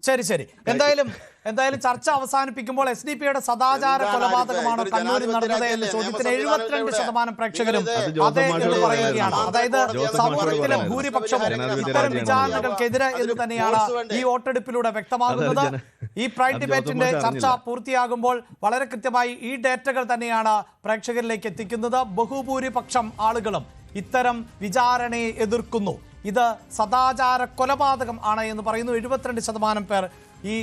ശരി എന്തായാലും ചർച്ച അവസാനിപ്പിക്കുമ്പോൾ SDPIയുടെ സദാചാര കൊലപാതകമാണോ കണ്ണൂരിൽ നടന്നത് എന്ന ചോദ്യത്തിന് 72% പ്രേക്ഷകരും അതെ എന്ന് പറയുകയാണ്. അതായത് സമൂഹത്തിലെ ഭൂരിപക്ഷവും ഇത്തരം വിചാരണകൾക്കെതിരെ എന്ന് തന്നെയാണ് ഈ വോട്ടെടുപ്പിലൂടെ വ്യക്തമാകുന്നത്. ഈ പ്രൈഡ് ഡിബേറ്റിന്റെ ചർച്ച പൂർത്തിയാകുമ്പോൾ വളരെ കൃത്യമായി ഈ ഡേറ്റകൾ തന്നെയാണ് പ്രേക്ഷകരിലേക്ക് എത്തിക്കുന്നത്. ബഹുഭൂരിപക്ഷം ആളുകളും ഇത്തരം വിചാരണയെ എതിർക്കുന്നു. ഇത് സദാചാര കൊലപാതകം ആണ് എന്ന് പറയുന്നു. 72% പേർ ഈ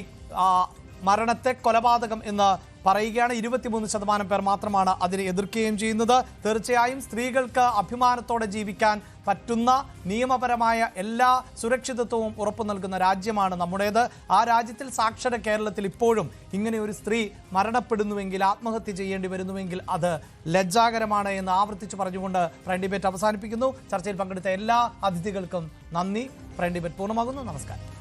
മരണത്തെ കൊലപാതകം എന്ന് പറയുകയാണ്. 23% പേർ മാത്രമാണ് അതിനെ എതിർക്കുകയും ചെയ്യുന്നത്. തീർച്ചയായും സ്ത്രീകൾക്ക് അഭിമാനത്തോടെ ജീവിക്കാൻ പറ്റുന്ന നിയമപരമായ എല്ലാ സുരക്ഷിതത്വവും ഉറപ്പു നൽകുന്ന രാജ്യമാണ് നമ്മുടേത്. ആ രാജ്യത്തിൽ സാക്ഷര കേരളത്തിൽ ഇപ്പോഴും ഇങ്ങനെ ഒരു സ്ത്രീ മരണപ്പെടുന്നുവെങ്കിൽ, ആത്മഹത്യ ചെയ്യേണ്ടി വരുന്നുവെങ്കിൽ അത് ലജ്ജാകരമാണ് എന്ന് ആവർത്തിച്ച് പറഞ്ഞുകൊണ്ട് പ്രൈം ഡിബേറ്റ് അവസാനിപ്പിക്കുന്നു. ചർച്ചയിൽ പങ്കെടുത്ത എല്ലാ അതിഥികൾക്കും നന്ദി. പ്രൈം ഡിബേറ്റ് പൂർണ്ണമാകുന്നു. നമസ്കാരം.